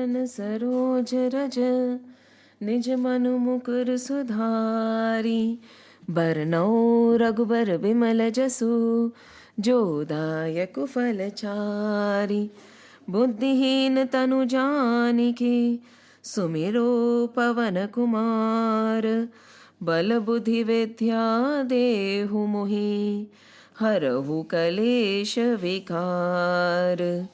सरोज रज निज मनु मुकुर सुधारी, बरनौ रघुबर विमल जसु, जो दायक फलचारी। बुद्धिहीन तनु जानिके, सुमिरो पवन कुमार। बल बुद्धि विद्या देहु मोहि, हरहु कलेश विकार।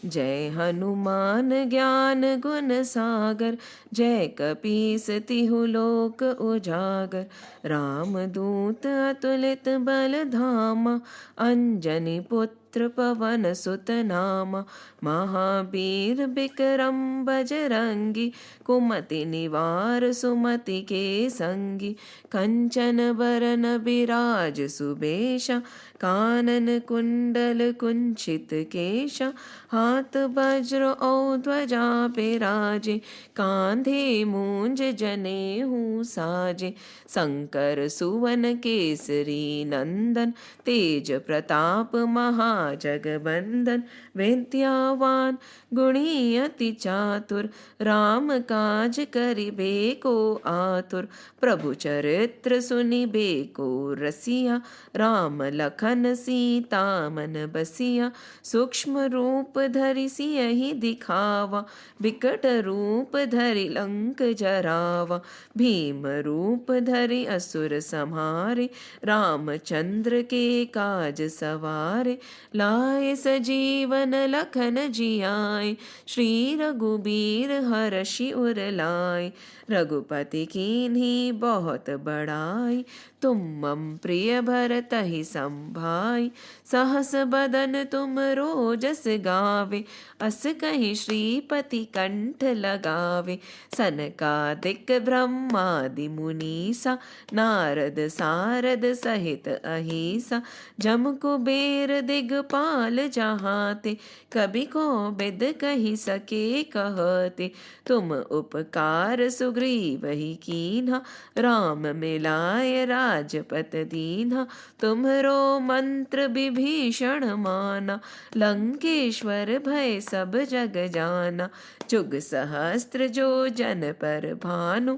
जय हनुमान ज्ञान गुण सागर, जय कपीस तिहु लोक उजागर। रामदूत अतुलित बल धामा, अंजनी पुत्र पवन सुत नामा। महावीर विक्रम बजरंगी, कुमति निवार सुमति के संगी। कंचन बरन बिराज सुबेशा, कानन कुंडल कुंचित केशा। हाथ वज्र औ ध्वजा बिराजे, कांधे मूंज जनेऊ साजे। शंकर सुवन केसरी नंदन, तेज प्रताप महाजगबंदन। विद्यावान गुणी अति चातुर, राम काज करिबे को आतुर। प्रभु चरित्र सुनिबे को रसिया, राम लखन सीता मन बसिया। सूक्ष्म रूप धरि सियहि दिखावा, बिकट रूप धरि लंक जरावा। भीम रूप धरि असुर संहारे, रामचंद्र के काज सवारे। लाए सजीवन लखन जियाए, श्री रघुबीर हरषि उर लाए। रघुपति कीन्ही बहुत बड़ाई, तुम मम प्रिय भरतहि संभाई। सहस बदन तुम रोजस गावे, अस कहीं श्रीपति कंठ लगावे। सनकादिक ब्रह्मादि मुनीसा, नारद सारद सहित अहिसा। जम कुबेर दिगपाल जहाते, कबि कोबिद कहि सके कहते। तुम उपकार सुग्रीवहि कीन्हा, राम मिलाय राजपत दीन्हा। तुम्हरो मंत्र विभीषण माना, लंकेश्वर भय सब जग जाना। जुग सहस्त्र जो जन पर भानु,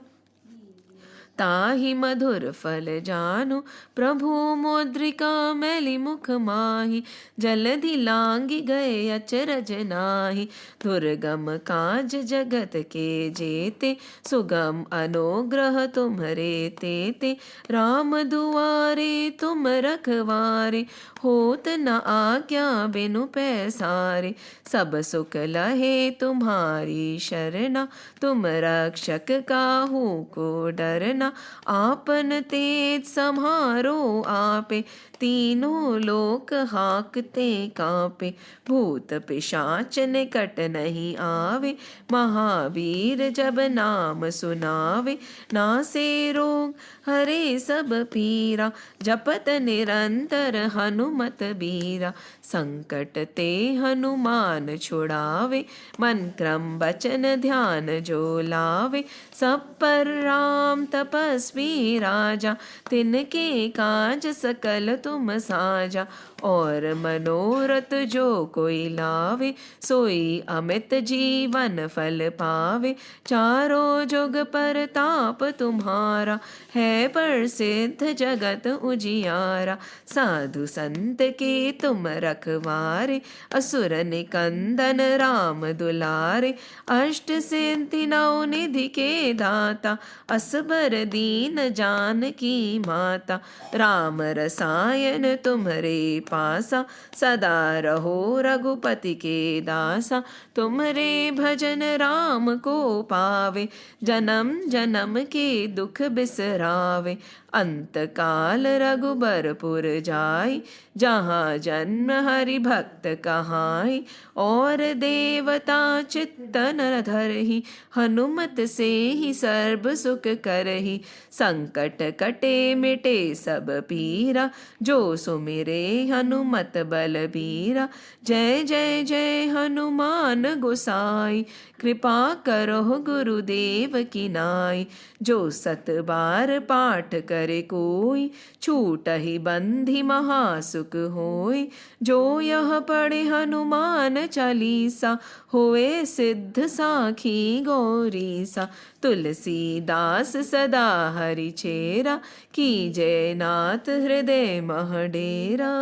ताहि मधुर फल जानु। प्रभु मुद्रिका मैली मुख माहि, जलधि लांघि गए अचरज नाहि। दुर्गम काज जगत के जेते, सुगम अनुग्रह तुम्हरे तेते। राम दुआरे तुम रखवारे, होत न आज्ञा बिनु पैसारे। सब सुख लहे तुम्हारी शरणा, तुम रक्षक काहू को डरना। आपन तेज समारो आपे, तीनों लोक हाकते कांपे। भूत पिशाच निकट नहीं आवे, महावीर जब नाम सुनावे। नासे रोग हरे सब पीरा, जपत निरंतर हनुमत बीरा। संकट ते हनुमान छुड़ावे, मन क्रम वचन ध्यान जो लावे। सब पर राम तपस्वी राजा, तिनके काज सकल तुम साजा। और मनोरथ जो कोई लावे, सोई अमित जीवन फल पावे। चारों जुग परताप तुम्हारा, है प्रसिद्ध जगत उजियारा। साधु संत के तुम रखवारे, असुर निकंदन राम दुलारे। अष्ट सिद्धि नौ निधि के दाता, असबर दीन जानकी माता। राम रसायन तुम्हरे पासा, सदा रहो रघुपति के दासा। तुम्हरे भजन राम को पावे, जन्म जन्म के दुख बिसरावे। अंत काल रघुबरपुर जाई, जहाँ जन्म हरि भक्त कहाई। और देवता चित्तन धरहि, हनुमत से ही सर्व सुख करहि। संकट कटे मिटे सब पीरा, जो सुमिरे हनुमत बलबीरा। जय जय जय हनुमान गोसाई, कृपा करो गुरुदेव की नाई। जो सत बार पाठ कर करे कोई, छूटहि बंधि महासुख होय। जो यह पढ़े हनुमान चालीसा, होए सिद्ध साखी गौरीसा। तुलसीदास सदा हरि चेरा, कीजय नाथ हृदय मह डेरा।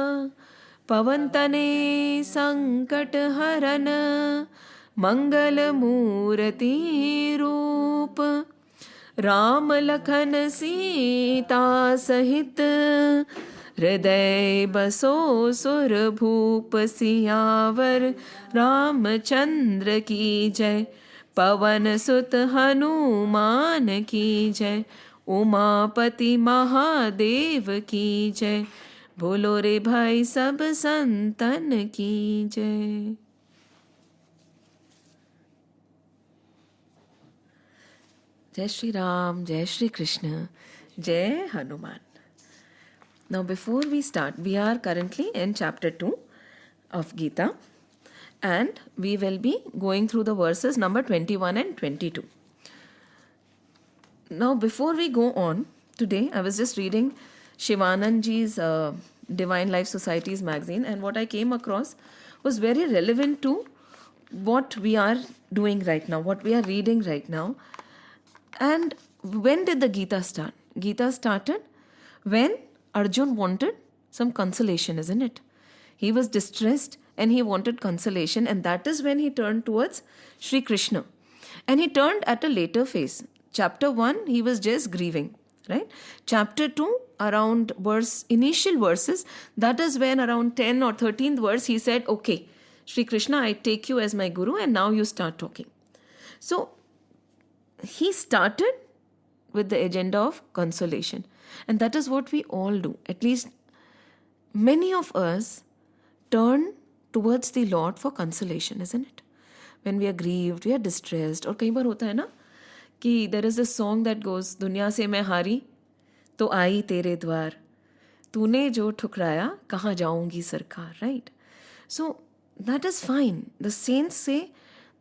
पवन तने संकट हरन, मंगल मूर्ति रूप। राम लखन सीता सहित, हृदय बसो सुर भूप। सियावर रामचंद्र की जय, पवन सुत हनुमान की जय। उमापति महादेव की जय, बोलो रे भाई सब संतन की जय। जय श्री राम, जय श्री कृष्ण, जय Hanuman. Now before we start, we are currently in chapter 2 of Gita, and we will be going through the verses number 21 and 22. Now before we go on, today I was just reading Shivanandji's Divine Life Society's magazine, and what I came across was very relevant to what we are doing right now, what we are reading right now. And when did the Gita start? Gita started when Arjun wanted some consolation, isn't it? He was distressed and he wanted consolation, and that is when he turned towards Sri Krishna. And he turned at a later phase. Chapter 1, he was just grieving, right? Chapter 2, around initial verses, that is when around 10 or 13th verse, he said, okay, Sri Krishna, I take you as my guru, and now you start talking. So, he started with the agenda of consolation. And that is what we all do. At least many of us turn towards the Lord for consolation, isn't it? When we are grieved, we are distressed. और कई बार होता है ना कि there is a song that goes, दुनिया से मैं हारी तो आई तेरे द्वार, तूने जो ठुकराया कहाँ जाऊंगी सरकार, right? So that is fine. The saints say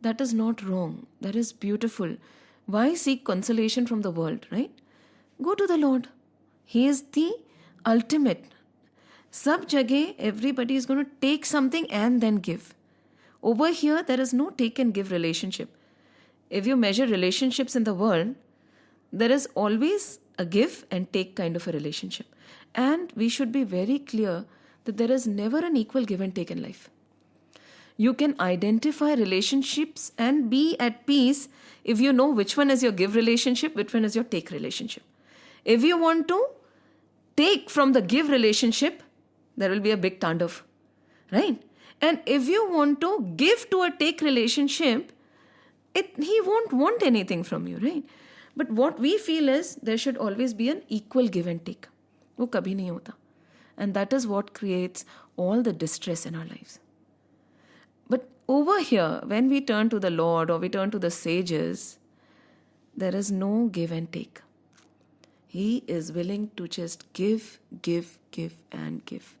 that is not wrong. That is beautiful. Why seek consolation from the world, right? Go to the Lord. He is the ultimate. Sab jagah, everybody is going to take something and then give. Over here, there is no take and give relationship. If you measure relationships in the world, there is always a give and take kind of a relationship. And we should be very clear that there is never an equal give and take in life. You can identify relationships and be at peace if you know which one is your give relationship, which one is your take relationship. If you want to take from the give relationship, there will be a big tandav, right? And if you want to give to a take relationship, he won't want anything from you, right? But what we feel is there should always be an equal give and take. वो कभी नहीं होता. And that is what creates all the distress in our lives. But over here, when we turn to the Lord or we turn to the sages, there is no give and take. He is willing to just give, give, give and give.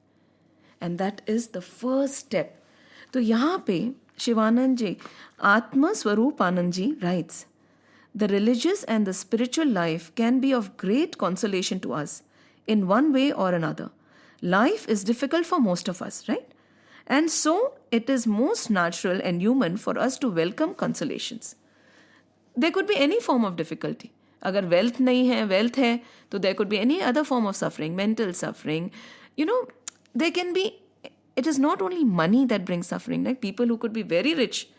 And that is the first step. तो यहाँ पे Shivanand ji, Atma Swarupanand ji writes, the religious and the spiritual life can be of great consolation to us in one way or another. Life is difficult for most of us, right? And so it is most natural and human for us to welcome consolations. There could be any form of difficulty. अगर wealth नहीं है, wealth है, तो there could be any other form of suffering, mental suffering. You know, there can be, it is not only money that brings suffering. Like people who could be very rich,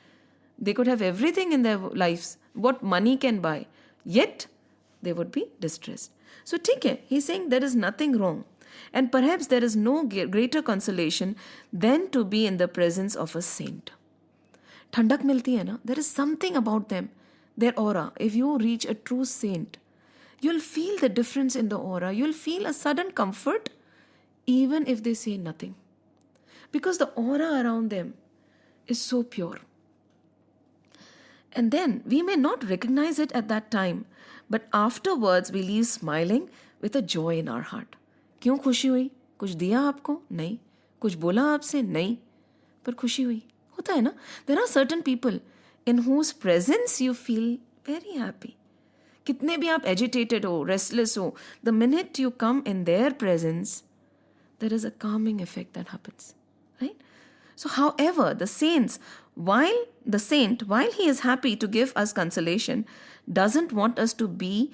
they could have everything in their lives, what money can buy, yet they would be distressed. So ठीक है, he's saying there is nothing wrong. And perhaps there is no greater consolation than to be in the presence of a saint. ठंडक मिलती है ना, there is something about them, their aura. If you reach a true saint, you'll feel the difference in the aura. You'll feel a sudden comfort even if they say nothing. Because the aura around them is so pure. And then we may not recognize it at that time, but afterwards we leave smiling with a joy in our heart. क्यों खुशी हुई? कुछ दिया आपको? नहीं. कुछ बोला आपसे? नहीं. पर खुशी हुई. होता है ना? There are certain people in whose presence you feel very happy. कितने भी आप agitated हो, restless हो, the minute you come in their presence, there is a calming effect that happens, right? So, however, the saint, while he is happy to give us consolation, doesn't want us to be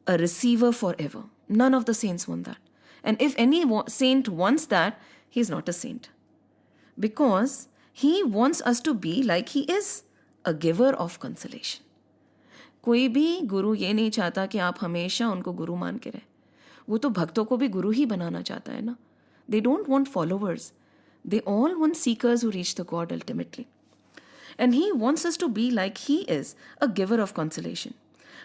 a receiver forever. None of the saints want that. And if any saint wants that, he's not a saint. Because he wants us to be like he is, a giver of consolation. कोई भी गुरु ये नहीं चाहता कि आप हमेशा उनको गुरु मान के रहे. वो तो भक्तों को भी गुरु ही बनाना चाहता है ना. They don't want followers. They all want seekers who reach the God ultimately. And he wants us to be like he is, a giver of consolation.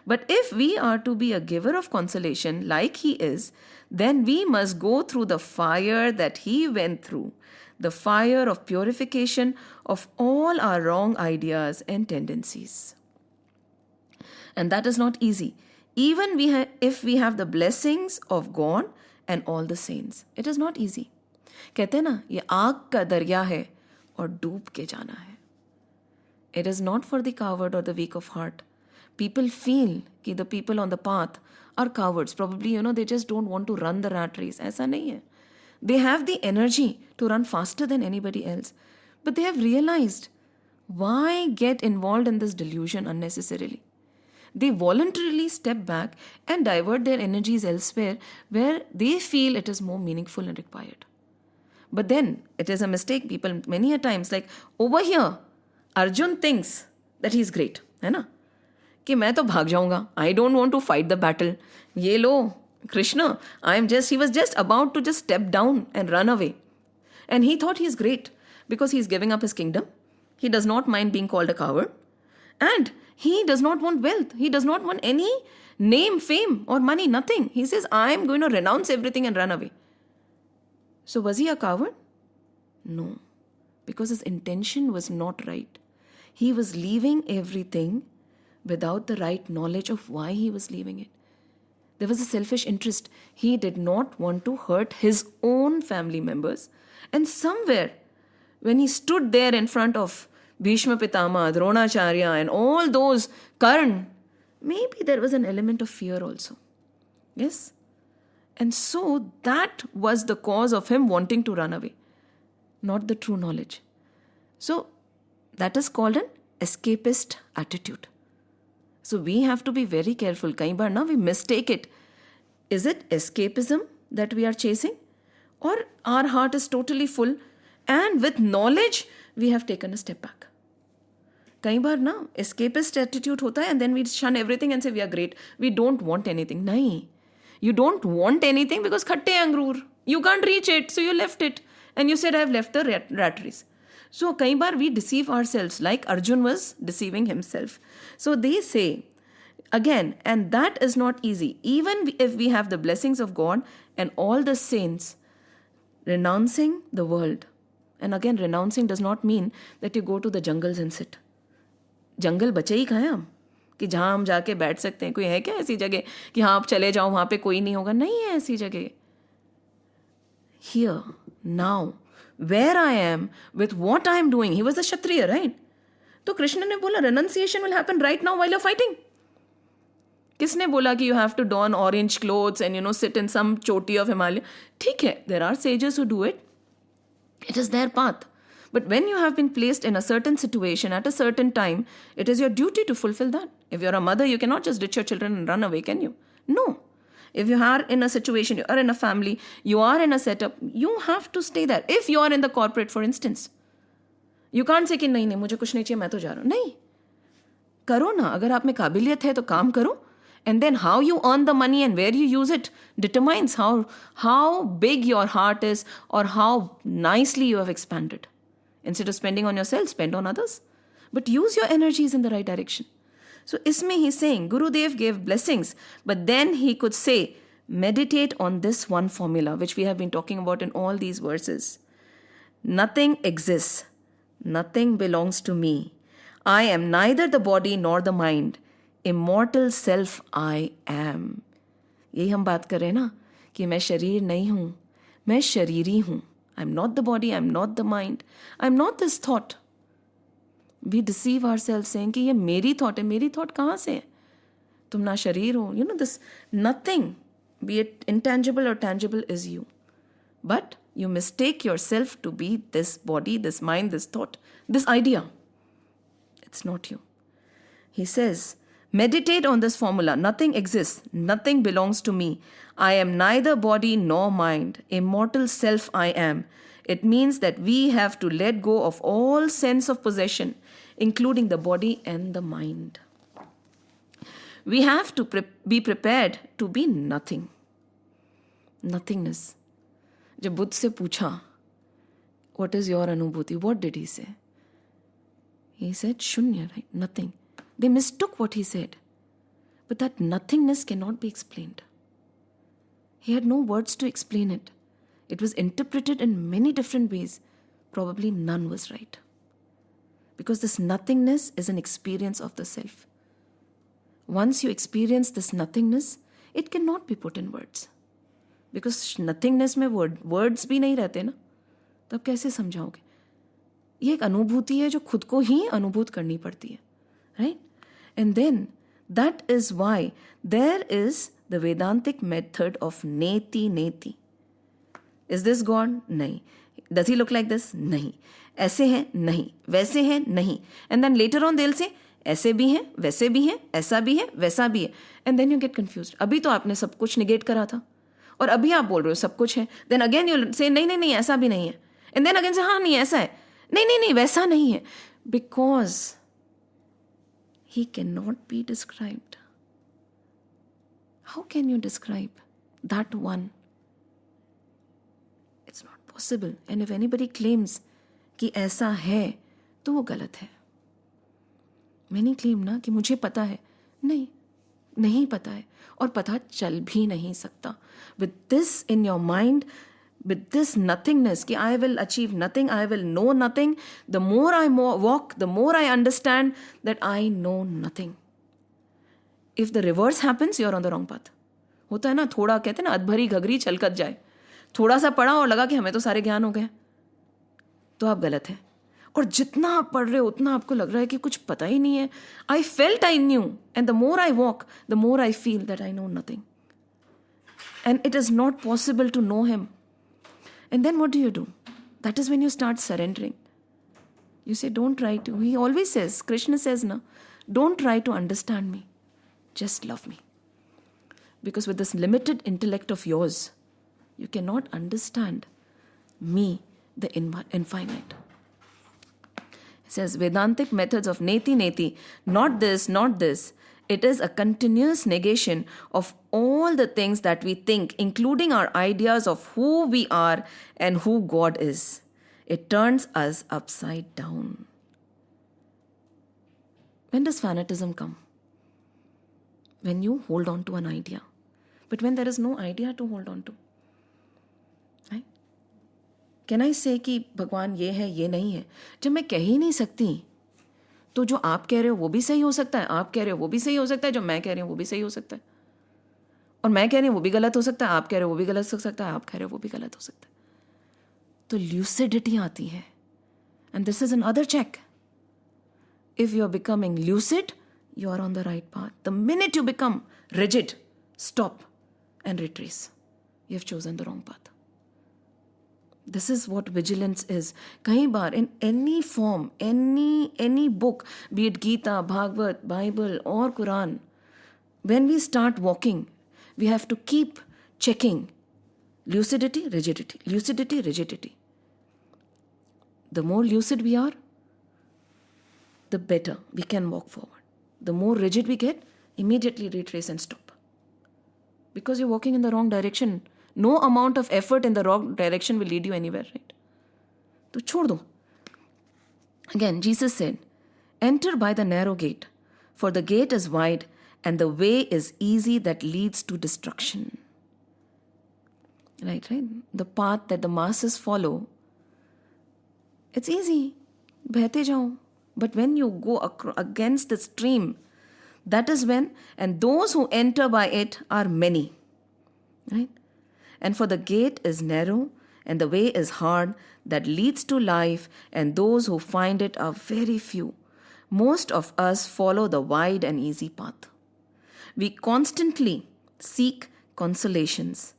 But if we are to be a giver of consolation like he is, then we must go through the fire that he went through, the fire of purification of all our wrong ideas and tendencies. And that is not easy. Even if we have the blessings of God and all the saints, it is not easy. कहते हैं ना, ये आग का दरिया है और डूब के जाना है. It is not for the coward or the weak of heart. People feel कि the people on the path are cowards. Probably, they just don't want to run the rat race. ऐसा नहीं है. They have the energy to run faster than anybody else. But they have realized, why get involved in this delusion unnecessarily? They voluntarily step back and divert their energies elsewhere where they feel it is more meaningful and required. But then, it is a mistake. People many a times, like, over here, Arjun thinks that he is great. है ना? कि मैं तो भाग जाऊंगा. I don't want to fight the battle. ये लो, Krishna, he was just about to just step down and run away. And he thought he is great because he is giving up his kingdom. He does not mind being called a coward. And he does not want wealth. He does not want any name, fame, or money, nothing. He says, I am going to renounce everything and run away. So was he a coward? No, because his intention was not right. He was leaving everything without the right knowledge of why he was leaving it. There was a selfish interest. He did not want to hurt his own family members. And somewhere, when he stood there in front of Bhishma Pitama, Dronacharya, and all those Karn, maybe there was an element of fear also. Yes? And so that was the cause of him wanting to run away, not the true knowledge. So that is called an escapist attitude. So we have to be very careful. Kai baar na we mistake it. Is it escapism that we are chasing? Or our heart is totally full and with knowledge we have taken a step back. Kai baar na escapist attitude hota hai and then we shun everything and say we are great. We don't want anything. Nahi. You don't want anything because khatte angroor. You can't reach it, so you left it. And you said, I have left the rat race. So, kai baar we deceive ourselves like Arjun was deceiving himself. So, they say, again, and that is not easy. Even if we have the blessings of God and all the saints, renouncing the world. And again, renouncing does not mean that you go to the jungles and sit. जंगल बचे ही कहाँ हैं हम कि जहाँ हम जाके बैठ सकते हैं. कोई है क्या ऐसी जगह कि हाँ आप चले जाओ वहाँ पे कोई नहीं होगा? नहीं है ऐसी जगह. Here, now, where I am, with what I am doing. He was a Kshatriya, right? तो कृष्ण ने बोला renunciation will happen right now while you're fighting. किसने बोला कि you have to don orange clothes and sit in some choti of Himalaya? ठीक है, there are sages who do it. It is their path. But when you have been placed in a certain situation at a certain time, it is your duty to fulfill that. If you're a mother, you cannot just ditch your children and run away, can you? No. If you are in a situation, you are in a family, you are in a setup, you have to stay there. If you are in the corporate, for instance, you can't say कि नहीं नहीं मुझे कुछ नहीं चाहिए मैं तो जा रहा हूँ. नहीं. करो ना. अगर आप में काबिलियत है तो काम करो. And then how you earn the money and where you use it determines how big your heart is or how nicely you have expanded. Instead of spending on yourself, spend on others. But use your energies in the right direction. So isme he's saying, Gurudev gave blessings, but then he could say, meditate on this one formula, which we have been talking about in all these verses. Nothing exists. Nothing belongs to me. I am neither the body nor the mind. Immortal self I am. यही हम बात कर रहे हैं ना कि मैं शरीर नहीं हूँ, मैं शरीरी हूँ. I'm not the body, I'm not the mind, I'm not this thought. We deceive ourselves saying कि ये मेरी thought है. मेरी thought कहाँ से है? तुम ना शरीर हो, this nothing, be it intangible or tangible, is you. But you mistake yourself to be this body, this mind, this thought, this idea. It's not you. He says, meditate on this formula. Nothing exists. Nothing belongs to me. I am neither body nor mind. Immortal self I am. It means that we have to let go of all sense of possession, including the body and the mind. We have to be prepared to be nothing. Nothingness. जब बुद्ध से पूछा, what is your अनुभूति? What did he say? He said shunya, right? Nothing. They mistook what he said. But that nothingness cannot be explained. He had no words to explain it. It was interpreted in many different ways. Probably none was right. Because this nothingness is an experience of the self. Once you experience this nothingness, it cannot be put in words. Because nothingness में words भी नहीं रहते ना, तब कैसे समझाओगे? ये एक अनुभूति है जो खुद को ही अनुभूत करनी पड़ती है, right? And then that is why there is the Vedantic method of neti neti. Is this God? नहीं. Does he look like this? नहीं. ऐसे हैं? नहीं. वैसे हैं? नहीं. And then later on they'll say ऐसे भी हैं, वैसे भी हैं, ऐसा भी है, वैसा भी है. And then you get confused. अभी तो आपने सब कुछ negate करा था और अभी आप बोल रहे हो सब कुछ है. Then again you'll say नहीं नहीं नहीं ऐसा भी नहीं है. And then again say हाँ नहीं ऐसा है. नहीं नहीं नहीं वैसा नहीं है. Because he cannot be described. How can you describe that one? It's not possible. And if anybody claims कि ऐसा है तो वो गलत है. मैंने क्लेम ना कि मुझे पता है. नहीं पता है और पता चल भी नहीं सकता. With this in your mind, with this nothingness कि I will achieve nothing, I will know nothing, the more I walk, the more I understand that I know nothing. If the reverse happens, you're on the wrong path. होता है ना, थोड़ा कहते हैं ना अधभरी घघरी छलकत जाए. थोड़ा सा पढ़ा और लगा कि हमें तो सारे ज्ञान हो गए, तो आप गलत हैं. और जितना आप पढ़ रहे हो उतना आपको लग रहा है कि कुछ पता ही नहीं है. I felt I knew, and the more I walk, the more I feel that I know nothing. And it is not possible to know him. And then what do? That is when you start surrendering. You say, don't try to. He always says, Krishna says, na, don't try to understand me. Just love me. Because with this limited intellect of yours, you cannot understand me, the infinite. It says, Vedantic methods of neti neti, not this, not this. It is a continuous negation of all the things that we think, including our ideas of who we are and who God is. It turns us upside down. When does fanatism come? When you hold on to an idea. But when there is no idea to hold on to. Right? Can I say कि भगवान ये है, ये नहीं है? जब मैं कह ही नहीं सकती, तो जो आप कह रहे हो वो भी सही हो सकता है, आप कह रहे हो वो भी सही हो सकता है, जो मैं कह रही हूँ वो भी सही हो सकता है. और मैं कह रही हूँ वो भी गलत हो सकता है, आप कह रहे हो वो भी गलत हो सकता है, आप कह रहे हो वो भी गलत हो सकता है. तो ल्यूसिडिटी आती है. And this is another check. If you are becoming lucid, you are on the right path. The minute you become rigid, stop and retrace. You have chosen the wrong path. This is what vigilance is. कई बार in any form, any book, be it Gita, Bhagavad, Bible or Quran, when we start walking, we have to keep checking lucidity, rigidity, lucidity, rigidity. The more lucid we are, the better we can walk forward. The more rigid we get, immediately retrace and stop. Because you're walking in the wrong direction. No amount of effort in the wrong direction will lead you anywhere, right? So chhod do. Again, Jesus said, enter by the narrow gate, for the gate is wide and the way is easy that leads to destruction. Right? The path that the masses follow, it's easy. Behte jao. But when you go against the stream, that is when, and those who enter by it are many. Right? And for the gate is narrow, and the way is hard, that leads to life, and those who find it are very few. Most of us follow the wide and easy path. we constantly seek consolations.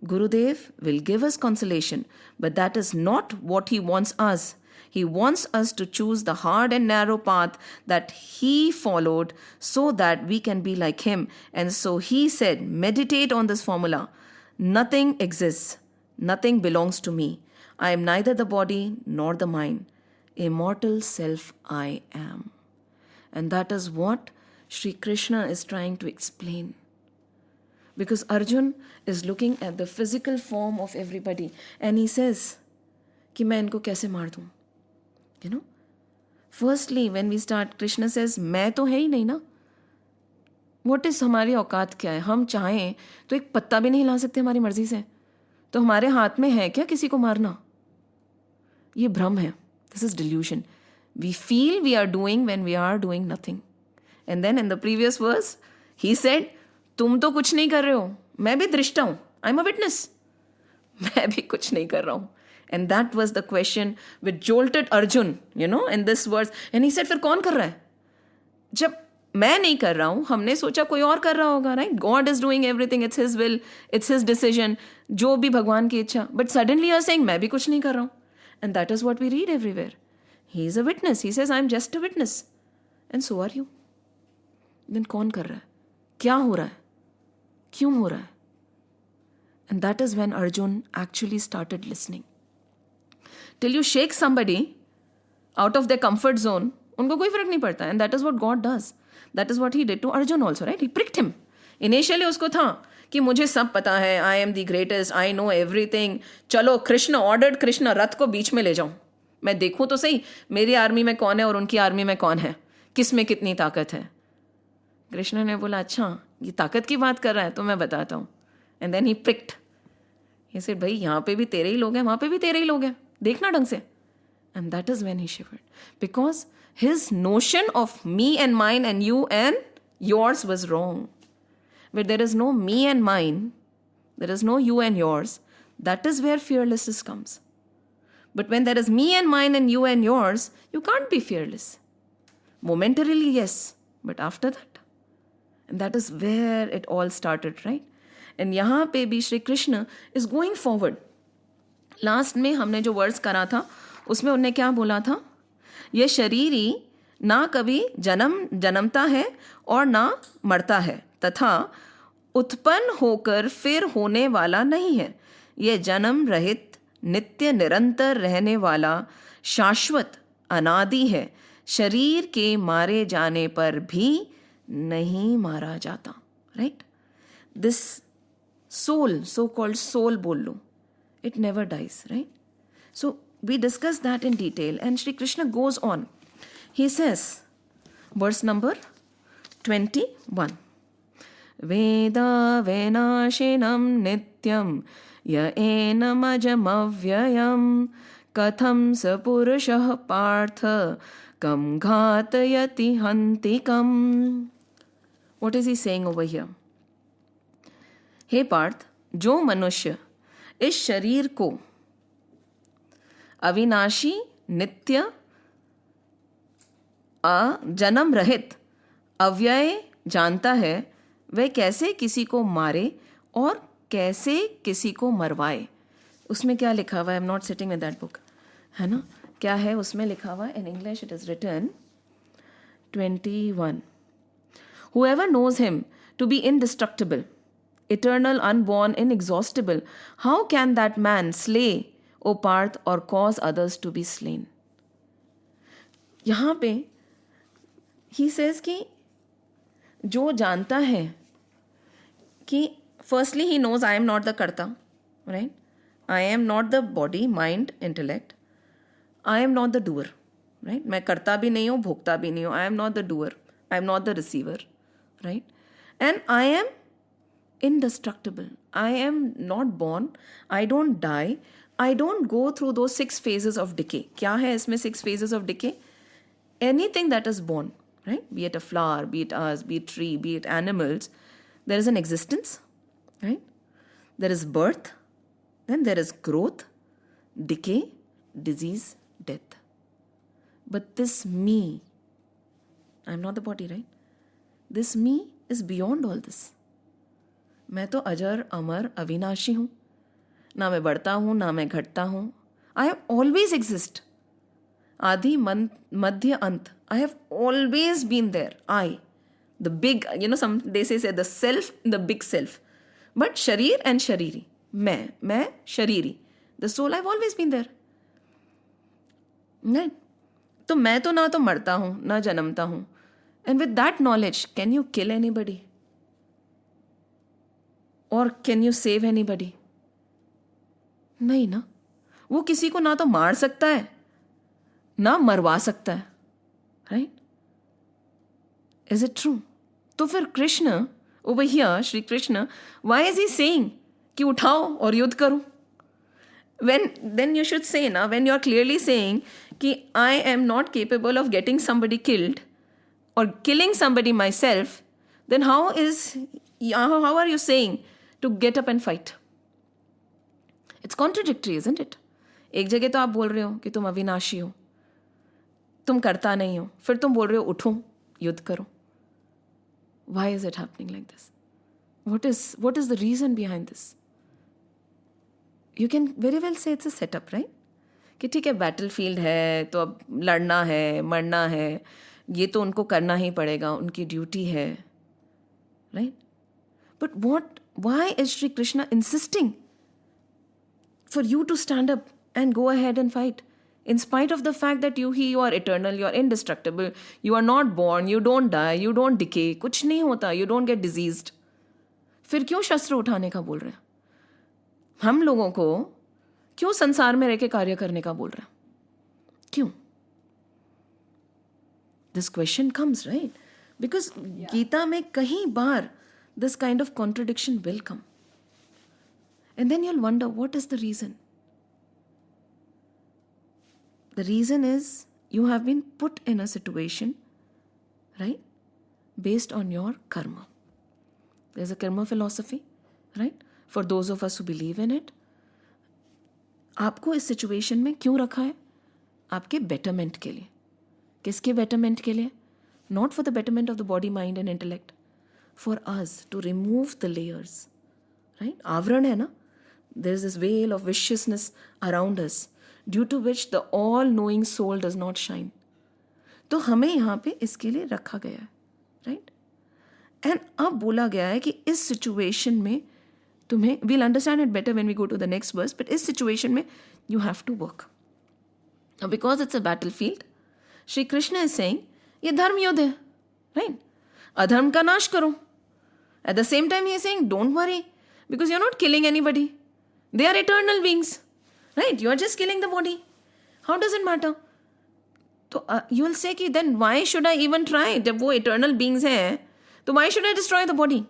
Gurudev will give us consolation, but that is not what he wants us. He wants us to choose the hard and narrow path that he followed so that we can be like him. And so he said, meditate on this formula. Nothing exists. Nothing belongs to me. I am neither the body nor the mind. Immortal self I am. And that is what Sri Krishna is trying to explain. Because Arjun is looking at the physical form of everybody and he says, कि मैं इनको कैसे मार दूं? You know? Firstly, when we start, Krishna says, मैं तो है ही नहीं ना. What is हमारी औकात क्या है? हम चाहें तो एक पत्ता भी नहीं हिला सकते हमारी मर्जी से. तो हमारे हाथ में है क्या किसी को मारना? ये भ्रम है. This is delusion. We feel we are doing when we are doing nothing. And then in the previous verse, he said, तुम तो कुछ नहीं कर रहे हो. मैं भी दृष्टा हूं. I'm a witness. मैं भी कुछ नहीं कर रहा हूं. And that was the question which jolted Arjun, in this verse. And he said, फिर कौन कर रहा है? जब मैं नहीं कर रहा हूं, हमने सोचा कोई और कर रहा होगा, right? God is doing everything. It's his will. It's his decision. जो भी भगवान की इच्छा. But suddenly you're saying, मैं भी कुछ नहीं कर रहा हूं. And that is what we read everywhere. He is a witness. He says, I'm just a witness. And so are you. Then कौन कर रहा है? क्या हो रहा है? क्यों हो रहा है? And that is when Arjun actually started listening. Till you shake somebody out of their comfort zone, उनको कोई फर्क नहीं पड़ता. And that is what God does. That is what he did to Arjun also, right? He pricked him. Initially उसको था कि मुझे सब पता है. I am the greatest. I know everything. चलो कृष्ण ordered कृष्ण रथ को बीच में ले जाऊं. मैं देखूं तो सही मेरी आर्मी में कौन है और उनकी आर्मी में कौन है. किस में कितनी ताकत है. कृष्ण ने बोला अच्छा ये ताकत की बात कर रहा है तो मैं बताता हूँ. And then he pricked. He said भाई यहाँ पे भी तेरे ही लोग हैं वहाँ पे भी तेरे ही लोग हैं देखना ढंग से. And that is when he shivered because his notion of me and mine and you and yours was wrong. Where there is no me and mine, there is no you and yours, that is where fearlessness comes. But when there is me and mine and you and yours, you can't be fearless. Momentarily, yes, but after that. And that is where it all started, right? And यहाँ पे भी Shri Krishna is going forward. Last में हमने जो words करा था उसमें उन्होंने क्या बोला था? ये शरीर ही ना कभी जन्मता है और ना मरता है तथा उत्पन्न होकर फिर होने वाला नहीं है. ये जन्म रहित नित्य निरंतर रहने वाला शाश्वत अनादि है. शरीर के मारे जाने पर भी नहीं मारा जाता. Right? This soul, so called soul बोल लो, it never dies, right? So we discussed that in detail and Shri Krishna goes on. He says, verse number 21, Veda venashinam nityam ya enam ajamavyayam katham sa purushah partha kam ghatayati hantikam. What is he saying over here? हे पार्थ, जो मनुष्य इस शरीर को अविनाशी नित्य जन्म रहित अव्यय जानता है, वह कैसे किसी को मारे और कैसे किसी को मरवाए. उसमें क्या लिखा हुआ है? I am not sitting with that book, है ना? क्या है उसमें लिखा हुआ? In English it is written 21. Whoever knows him to be indestructible, eternal, unborn, inexhaustible, how can that man slay, O Parth, or cause others to be slain? यहाँ पे he says कि जो जानता है कि firstly he knows I am not the karta, right? I am not the body, mind, intellect. I am not the doer, right? मैं करता भी नहीं हूँ, भोगता भी नहीं हूँ. I am not the doer. I am not the receiver, right? And I am indestructible. I am not born. I don't die. I don't go through those 6 phases of decay. क्या है इसमें 6 phases of decay? Anything that is born, right? Be it a flower, be it us, be it tree, be it animals, there is an existence, right? There is birth, then there is growth, decay, disease, death. But this me, I'm not the body, right? This me is beyond all this. मैं तो अजर अमर अविनाशी हूँ, ना मैं बढ़ता हूँ ना मैं घटता हूँ. I have always exist. आदि मध्य अंत. I have always been there. I, the big, some they say the self, the big self. But sharir and shariri. मैं shariri. The soul, I've always been there. Right? तो मैं तो ना तो मरता हूँ ना जन्मता हूँ. And with that knowledge, can you kill anybody? Or can you save anybody? नहीं ना. वो किसी को ना तो मार सकता है ना मरवा सकता है. राइट? Is it true? तो फिर Krishna over here, Shri Krishna, why is he saying कि उठाओ और युद्ध करो? then you should say na, when you are clearly saying कि I am not capable of getting somebody killed or killing somebody myself, then how are you saying to get up and fight? It's contradictory, isn't it? एक जगह तो आप बोल रहे हो कि तुम अविनाशी हो, तुम करता नहीं हो, फिर तुम बोल रहे हो उठो युद्ध करो. Why is it happening like this? What is the reason behind this? You can very well say it's a setup, right? कि ठीक है बैटल फील्ड है तो अब लड़ना है मरना है, ये तो उनको करना ही पड़ेगा, उनकी ड्यूटी है. Right? But why is Shri Krishna insisting for you to stand up and go ahead and fight? In spite of the fact that you are eternal, you are indestructible, you are not born, you don't die, you don't decay, कुछ नहीं होता, you don't get diseased. फिर क्यों शस्त्र उठाने का बोल रहे हैं? हम लोगों को क्यों संसार में रह के कार्य करने का बोल रहे हैं? क्यों? This question comes, right? Because Gita में कहीं बार this kind of contradiction will come. And then you'll wonder, what is the reason? The reason is you have been put in a situation, right, based on your karma. There's a karma philosophy, right? For those of us who believe in it. आपको इस situation में क्यों रखा है? आपके betterment के लिए. किसके बेटरमेंट के लिए? Not for the betterment of the body, mind and intellect. For us to remove the layers, right? आवरण है ना? There's this veil of viciousness around us, due to which the all-knowing soul does not shine. तो हमें यहाँ पे इसके लिए रखा गया है, right? And अब बोला गया है कि इस सिचुएशन में तुम्हें, we'll understand it better when we go to the next verse, but इस सिचुएशन में you have to work. Now because it's a battlefield, Shri Krishna is saying, ये धर्म युद्ध है, right? अधर्म का नाश करो. At the same time he is saying, don't worry, because you're not killing anybody. They are eternal beings, right? You are just killing the body. How does it matter? तो you will say कि then why should I even try? जब वो eternal beings हैं, तो why should I destroy the body?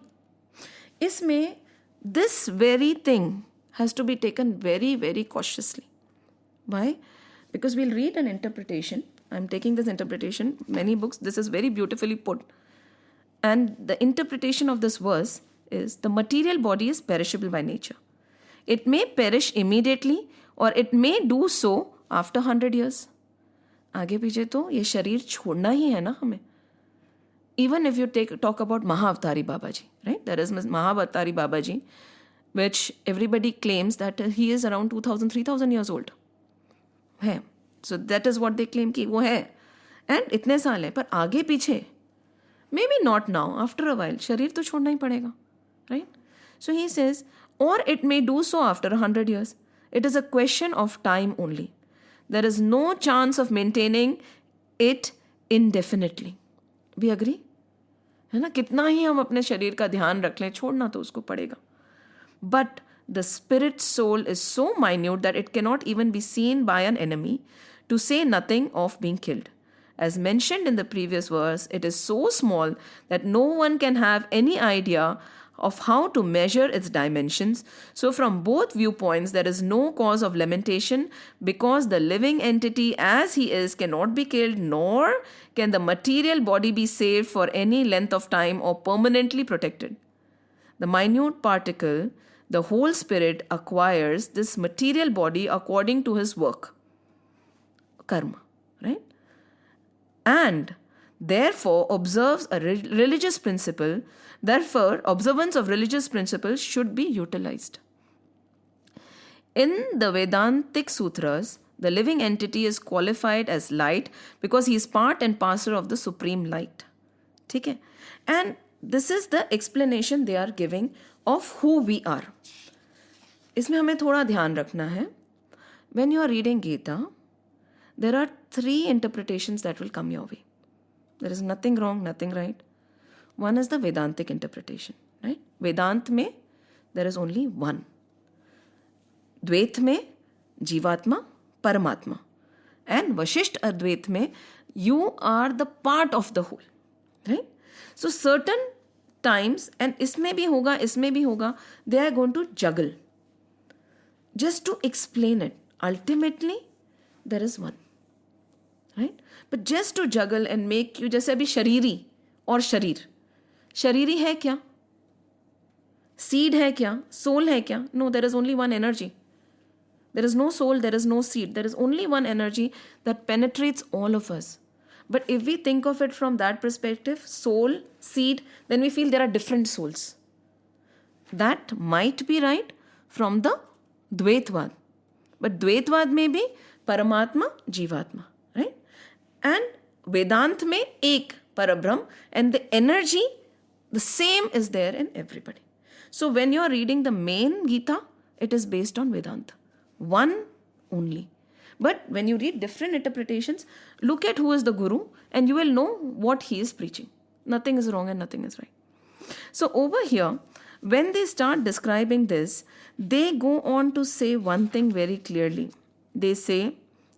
इसमें this very thing has to be taken very, very cautiously. Why? Because we'll read an interpretation. I'm taking this interpretation, many books, this is very beautifully put. And the interpretation of this verse is the material body is perishable by nature. It may perish immediately or it may do so after 100 years. आगे पीछे तो ये शरीर छोड़ना ही है ना हमें. Even if you talk about Mahavatari Babaji, right? There is Mahavatari Babaji, which everybody claims that he is around 2,000, 3,000 years old. है. So that is what they claim कि वो है. And इतने साल है, पर आगे पीछे, maybe not now, after a while, शरीर तो छोड़ना ही पड़ेगा, right? So he says, or it may do so after 100 years. It is a question of time only. There is no chance of maintaining it indefinitely. We agree? है ना? कितना ही हम अपने शरीर का ध्यान रख लें, छोड़ना तो उसको पड़ेगा. But the spirit soul is so minute that it cannot even be seen by an enemy, to say nothing of being killed. As mentioned in the previous verse, it is so small that no one can have any idea of how to measure its dimensions. So from both viewpoints, there is no cause of lamentation, because the living entity as he is cannot be killed, nor can the material body be saved for any length of time or permanently protected. The minute particle, the whole spirit, acquires this material body according to his work, karma, right? And therefore observes a religious principle. Therefore, observance of religious principles should be utilized. In the Vedantic Sutras, the living entity is qualified as light because he is part and parcel of the supreme light. ठीक है? And this is the explanation they are giving of who we are. इसमें हमें थोड़ा ध्यान रखना है. When you are reading Gita, there are 3 interpretations that will come your way. There is nothing wrong, nothing right. One is the Vedantic interpretation, right? Vedant में there is only one. द्वैत में जीवात्मा, परमात्मा. And Vashishth Advait में you are the part of the whole, right? So certain times, and इसमें भी होगा, they are going to juggle. Just to explain it, ultimately there is one, right? But just to juggle and make you, जैसे अभी शरीरी और शरीर. शरीरी है क्या? Seed है क्या? Soul है क्या? No, there is only one energy. There is no soul, there is no seed. There is only one energy that penetrates all of us. But if we think of it from that perspective, soul, seed, then we feel there are different souls. That might be right from the Dvaitvad. But Dvaitvad may be Paramatma, Jivatma, right? And Vedant में एक Parabrahm, and the energy, the same is there in everybody. So when you are reading the main Gita, it is based on Vedanta. One only. But when you read different interpretations, look at who is the Guru and you will know what he is preaching. Nothing is wrong and nothing is right. So over here, when they start describing this, they go on to say one thing very clearly. They say,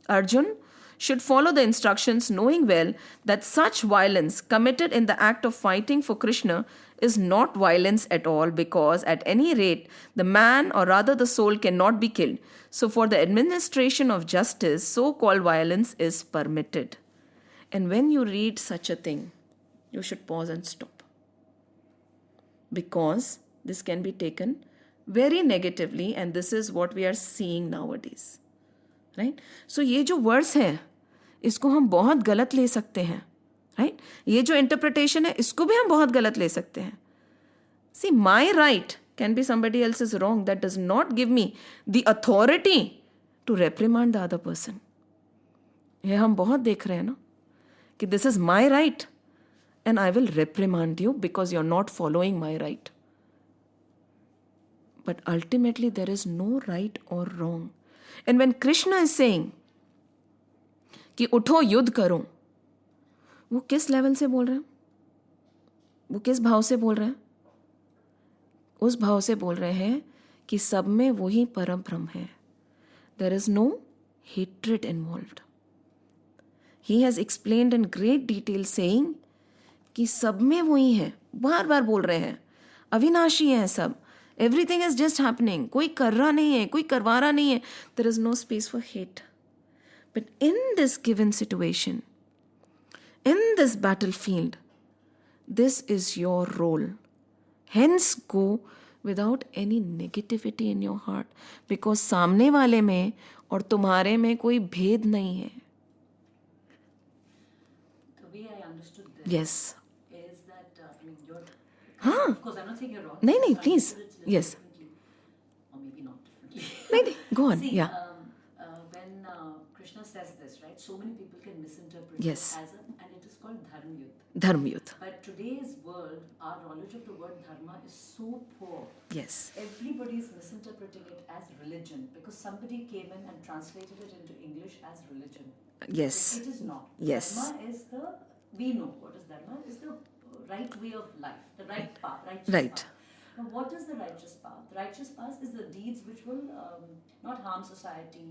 Arjun should follow the instructions knowing well that such violence committed in the act of fighting for Krishna is not violence at all, because at any rate the man, or rather the soul, cannot be killed. So for the administration of justice, so-called violence is permitted. And when you read such a thing, you should pause and stop, because this can be taken very negatively, and this is what we are seeing nowadays, right? So ये जो words हैं, इसको हम बहुत गलत ले सकते हैं, right? ये जो इंटरप्रिटेशन है, इसको भी हम बहुत गलत ले सकते हैं. See, my right can be somebody else's wrong. That does not give me the authority to reprimand the other person. ये हम बहुत देख रहे हैं ना, कि this is my right and I will reprimand you because you're not following my right. But ultimately there is no right or wrong. And when Krishna is saying कि उठो युद्ध करो, वो किस लेवल से बोल रहे हैं? वो किस भाव से बोल रहे हैं? उस भाव से बोल रहे हैं कि सब में वही परम ब्रह्म है. There is no hatred involved. He has explained in great detail saying कि सब में वही है. बार बार बोल रहे हैं, अविनाशी है सब. Everything is just happening. कोई कर रहा नहीं है, कोई करवा रहा नहीं है. There is no space for hate. But in this given situation, in this battlefield, this is your role. Hence go without any negativity in your heart, because सामने वाले में और तुम्हारे में कोई भेद नहीं है. The way I understood this Yes. is that you're. हाँ. Of course, I'm not saying you're wrong. नहीं, I please. understood it a little Yes. differently. Or maybe not differently. नहीं, go on. See, Yeah. When Krishna says this, right, so many people can misinterpret Yes. it as and it is called Dharma Yuddha. Dharma Yuddha. But today's world, our knowledge of the word dharma is so poor. Yes. Everybody is misinterpreting it as religion because somebody came in and translated it into English as religion. Yes. It is not. Yes. Dharma is we know what is dharma, is the right way of life, the right path, righteous Right. path. Now, what is the righteous path? The righteous path is the deeds which will not harm society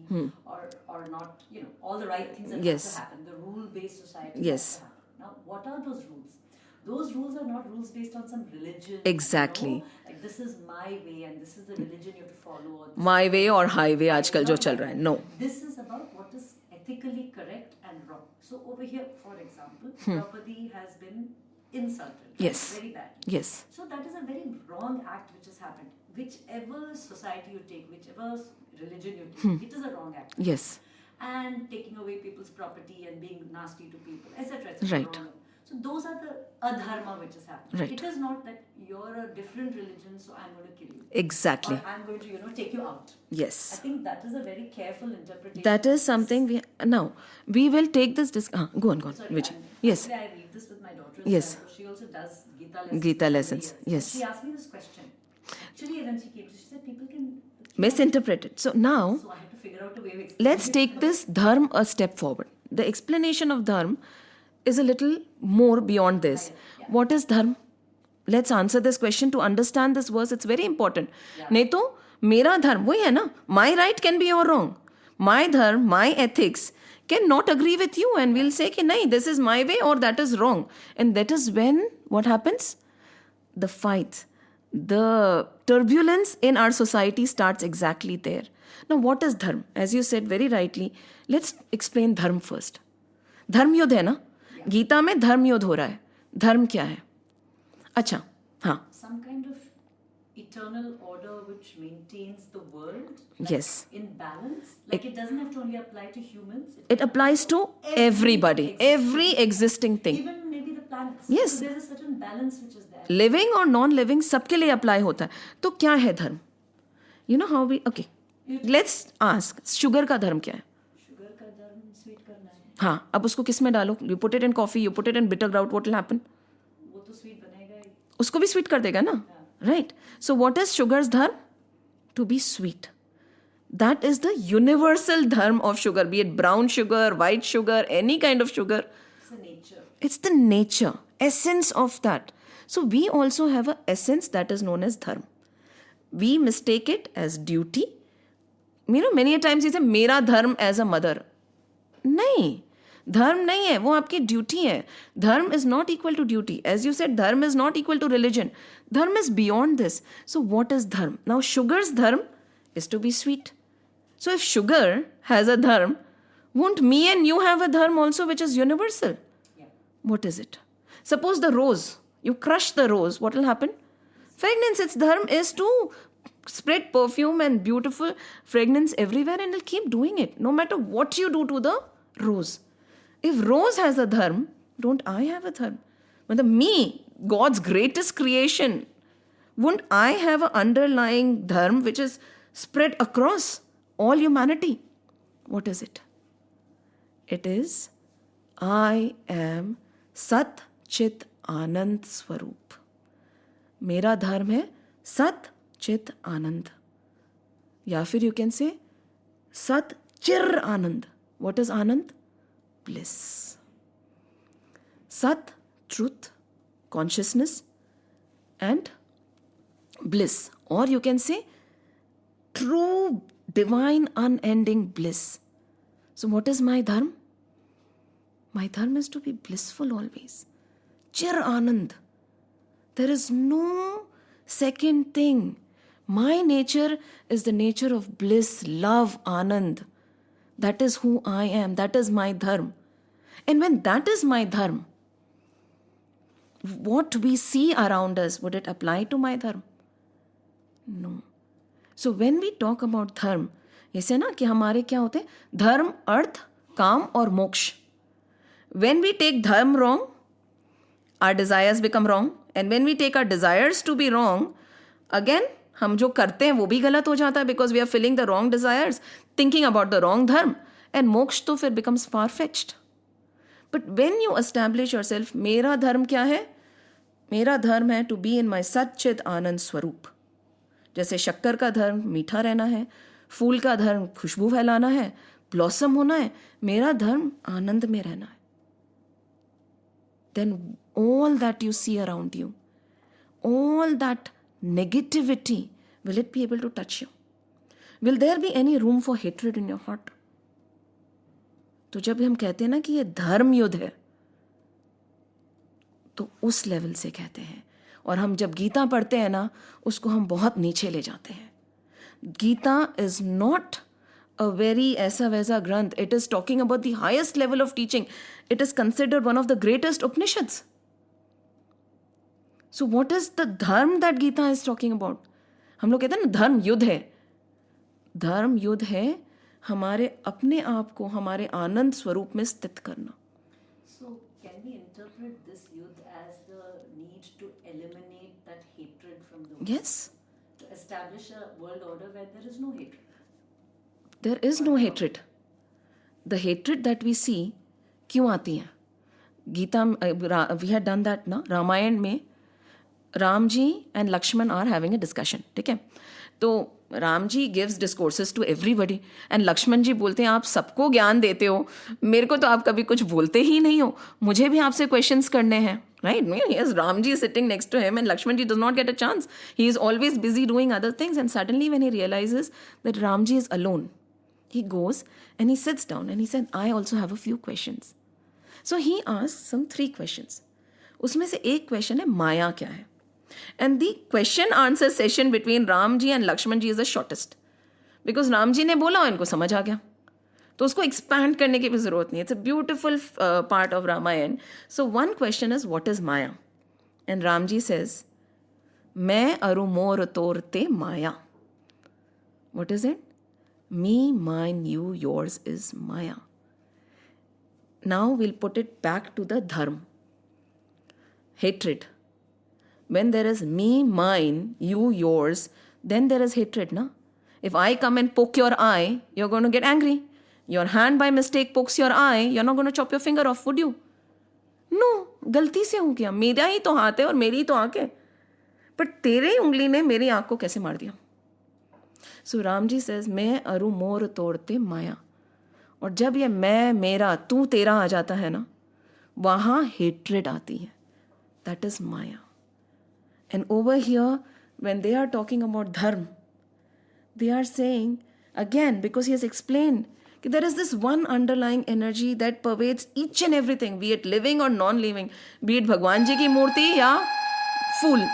or not, all the right things that Yes. have to happen. The rule-based society Yes. has to happen. Now, what are those rules? Those rules are not rules based on some religion. Exactly. Like this is my way and this is the religion you have to follow. Or this My way or highway आजकल जो Not चल that. रहा है. No. This is about what is ethically correct and wrong. So over here, for example, Draupadi has been insulted. Yes. Very badly. Yes. So that is a very wrong act which has happened. Whichever society you take, whichever religion you take, it is a wrong act. Yes. And taking away people's property and being nasty to people, etc. etc. Right. wrong. So those are the adharma which is happening. Right. It is not that you're a different religion, so I'm going to kill you. Exactly. Or I'm going to, take you out. I Yes. think that is a very careful interpretation. That is something now we will take this go on Sorry, Vijay. I'm- Yes. Actually, I read this with my daughter. Yes. Well. She also does Gita lessons. Gita every lessons, year. yes. She asked me this question. Actually, when she came, she said people can Misinterpret it. So now So I had to figure out a way of explaining let's it. take this dharm a step forward. The explanation of dharm is a little more beyond this. Yeah. What is dharm? Let's answer this question to understand this verse. It's very important. नहीं तो मेरा धर्म वही है ना. My right can be your wrong. My dharm, my ethics can not agree with you, and we'll say कि नहीं, this is my way or that is wrong. And that is when what happens? The fight, the turbulence in our society starts exactly there. Now, what is dharma? As you said very rightly, let's explain dharma first. धर्म युद्ध है ना. गीता में धर्म युद्ध हो रहा है. धर्म क्या है? अच्छा, हाँ. Some kind of eternal order which maintains the world. Yes. In balance. Like it doesn't have to only apply to humans. It applies to everybody, every existing thing. Even maybe the planets. Yes. So there's a certain balance which is there. Living और non living सबके लिए apply होता है. तो क्या है धर्म? You know how we okay let's ask sugar का धर्म क्या है? Sugar का धर्म स्वीट करना है. हाँ, अब उसको किस में डालो? You put it in coffee, you put it in bitter grout, what will happen? वो तो स्वीट बनेगा ही. उसको भी स्वीट कर देगा ना. Right. So what is sugar's dharma? To be sweet. That is the universal dharma of sugar, be it brown sugar, white sugar, any kind of sugar. It's a nature. It's the nature, essence of that. So we also have an essence that is known as dharma. We mistake it as duty. You know, many a times you say, मेरा धर्म as a mother. नहीं, धर्म नहीं है, वो आपकी duty है. धर्म is not equal to duty. As you said, धर्म is not equal to religion. धर्म is beyond this. So what is dharma? Now sugar's dharma is to be sweet. So if sugar has a dharma, won't me and you have a dharma also which is universal? Yeah. What is it? Suppose the rose, you crush the rose, what will happen? Fragrance, its dharma is to spread perfume and beautiful fragrance everywhere, and it'll keep doing it, no matter what you do to the rose. If rose has a dharma, don't I have a dharma? But me, God's greatest creation, wouldn't I have an underlying dharma which is spread across all humanity? What is it? It is, I am Sat Chit Anand Swarup. मेरा धर्म है सत चित आनंद, या फिर you can say sat chit anand. What is anand? Bliss. Sat truth, consciousness and bliss, और you can say true divine unending bliss. So what is my dharma? My dharma is to be blissful always. Chir Anand. There is no second thing. My nature is the nature of bliss, love, Anand. That is who I am. That is my dharma. And when that is my dharma, what we see around us, would it apply to my dharma? No. So when we talk about dharma, ऐसे ना कि हमारे क्या होते हैं? धर्म, अर्थ, काम और मोक्ष. When we take dharma wrong, our desires become wrong. And when we take our desires to be wrong, again, हम जो करते हैं वो भी गलत हो जाता है, because we are filling the wrong desires, thinking about the wrong dharma. And मोक्ष तो फिर becomes far-fetched. But when you establish yourself, मेरा धर्म क्या है? मेरा धर्म है to be in my सच्चित आनंद स्वरूप. जैसे शक्कर का धर्म मीठा रहना है, फूल का धर्म खुशबू फैलाना है, ब्लॉसम होना है, मेरा धर्म आनंद में रहना है. Then all that you see around you, all that negativity, will it be able to touch you? Will there be any room for hatred in your heart? तो जब हम कहते हैं ना कि ये धर्म युद्ध है, तो उस लेवल से कहते हैं. और हम जब गीता पढ़ते हैं ना, उसको हम बहुत नीचे ले जाते हैं. Gita is not a very ऐसा वैसा ग्रंथ. It is talking about the highest level of teaching. It is considered one of the greatest Upanishads. So what is the dharma that Gita is talking about? हम लोग कहते हैं ना धर्म युद्ध है. धर्म युद्ध है हमारे अपने आप को हमारे आनंद स्वरूप में स्थित करना. So Can we interpret this youth as the need to eliminate that hatred from the world? Yes, To establish a world order where there is no hatred. there is no hatred. The hatred that we see क्यों आती है? Gita, we had done that ना, रामायण में Ram ji and Lakshman are having a discussion, ठीक है? तो Ram ji gives discourses to everybody and Lakshman ji बोलते हैं आप सबको ज्ञान देते हो, मेरे को तो आप कभी कुछ बोलते ही नहीं हो, मुझे भी आपसे क्वेश्चंस करने हैं, right? Yes, Ram ji is sitting next to him and Lakshman ji does not get a chance. He is always busy doing other things, and suddenly when he realizes that Ram ji is alone, he goes and he sits down and he said, I also have a few questions. So he asks some 3 questions. उसमें से एक question है माया क्या है? And the question answer session between Ram ji and Lakshman ji is the shortest. Because Ram ji ने बोला और इनको समझ आ गया. तो उसको expand करने की भी ज़रूरत नहीं. It's a beautiful part of Ramayana. So one question is, what is Maya? And Ram ji says, मैं अरु मोर तोरते माया. What is it? Me, mine, you, yours is Maya. Now we'll put it back to the dharma. Hatred. When there is me, mine, you, yours, then there is hatred, na? If I come and poke your eye, you're going to get angry. Your hand by mistake pokes your eye, you're not going to chop your finger off, would you? No, गलती से हो गया. मेरा ही तो हाथ है और मेरी ही तो आँख है. But तेरे उंगली ने मेरी आँख को कैसे मार दिया? So Ram ji says, मैं अरु मोर तोड़ते माया. और जब ये मैं, मेरा, तू, तेरा आ जाता है ना, वहाँ hatred आती है. That is Maya. And over here, when they are talking about dharma, they are saying, again, because he has explained, that there is this one underlying energy that pervades each and everything, be it living or non-living, be it Bhagwan ji ki murti ya fool.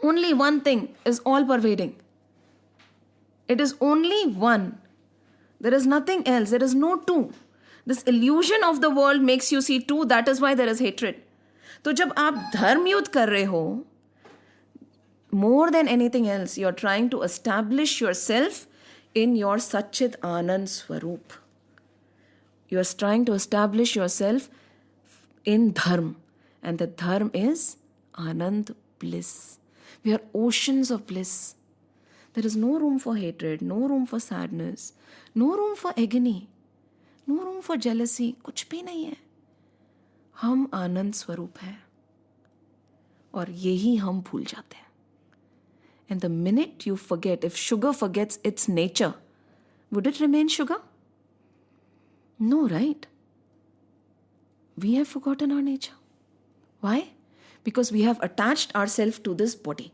Only one thing is all pervading. It is only one. There is nothing else. There is no two. This illusion of the world makes you see two. That is why there is hatred. तो जब आप धर्म युद्ध कर रहे हो, more than anything else, you are trying to establish yourself in your Satchit Anand Swaroop. You are trying to establish yourself in dharma. And the dharma is Anand bliss. We are oceans of bliss. There is no room for hatred, no room for sadness, no room for agony, no room for jealousy. कुछ भी नहीं है. हम आनंद स्वरूप हैं और यही हम भूल जाते हैं. And the minute you forget, if sugar forgets its nature, would it remain sugar? No, right? We have forgotten our nature. Why? Because we have attached ourselves to this body.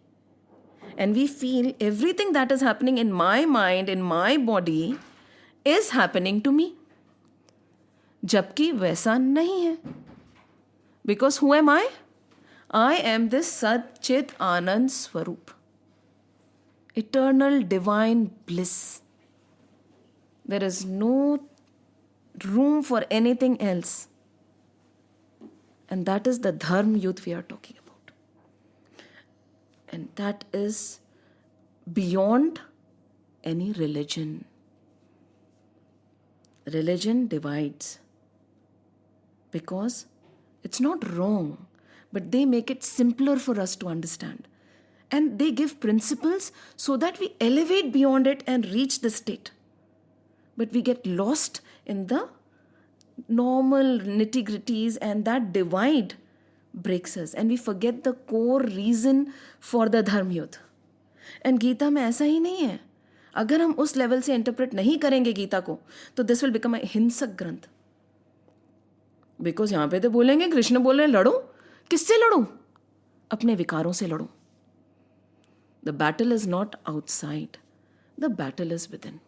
And we feel everything that is happening in my mind, in my body, is happening to me. जबकि वैसा नहीं है. Because who am I? I am this Sat Chit Anand Swaroop. Eternal divine bliss. There is no room for anything else. And that is the dharma youth we are talking about. And that is beyond any religion. Religion divides. Because it's not wrong, but they make it simpler for us to understand. And they give principles so that we elevate beyond it and reach the state. But we get lost in the normal nitty-gritties, and that divide breaks us. And we forget the core reason for the dharma yuddha. And Gita में ऐसा ही नहीं है. अगर हम उस level से interpret नहीं करेंगे गीता को, तो दिस विल बिकम अ हिंसक ग्रंथ. बिकॉज यहाँ पे तो बोलेंगे, कृष्ण बोल रहे हैं लड़ो. किससे लड़ो? अपने विकारों से लड़ो. The battle is not outside. The battle is within.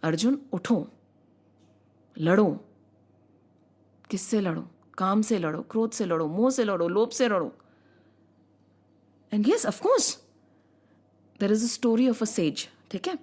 Arjun उठो, लड़ो. किससे लड़ो? काम से लड़ो, क्रोध से लड़ो, मोह से लड़ो, लोभ से लड़ो. And yes, of course, there is a story of a sage. ठीक है?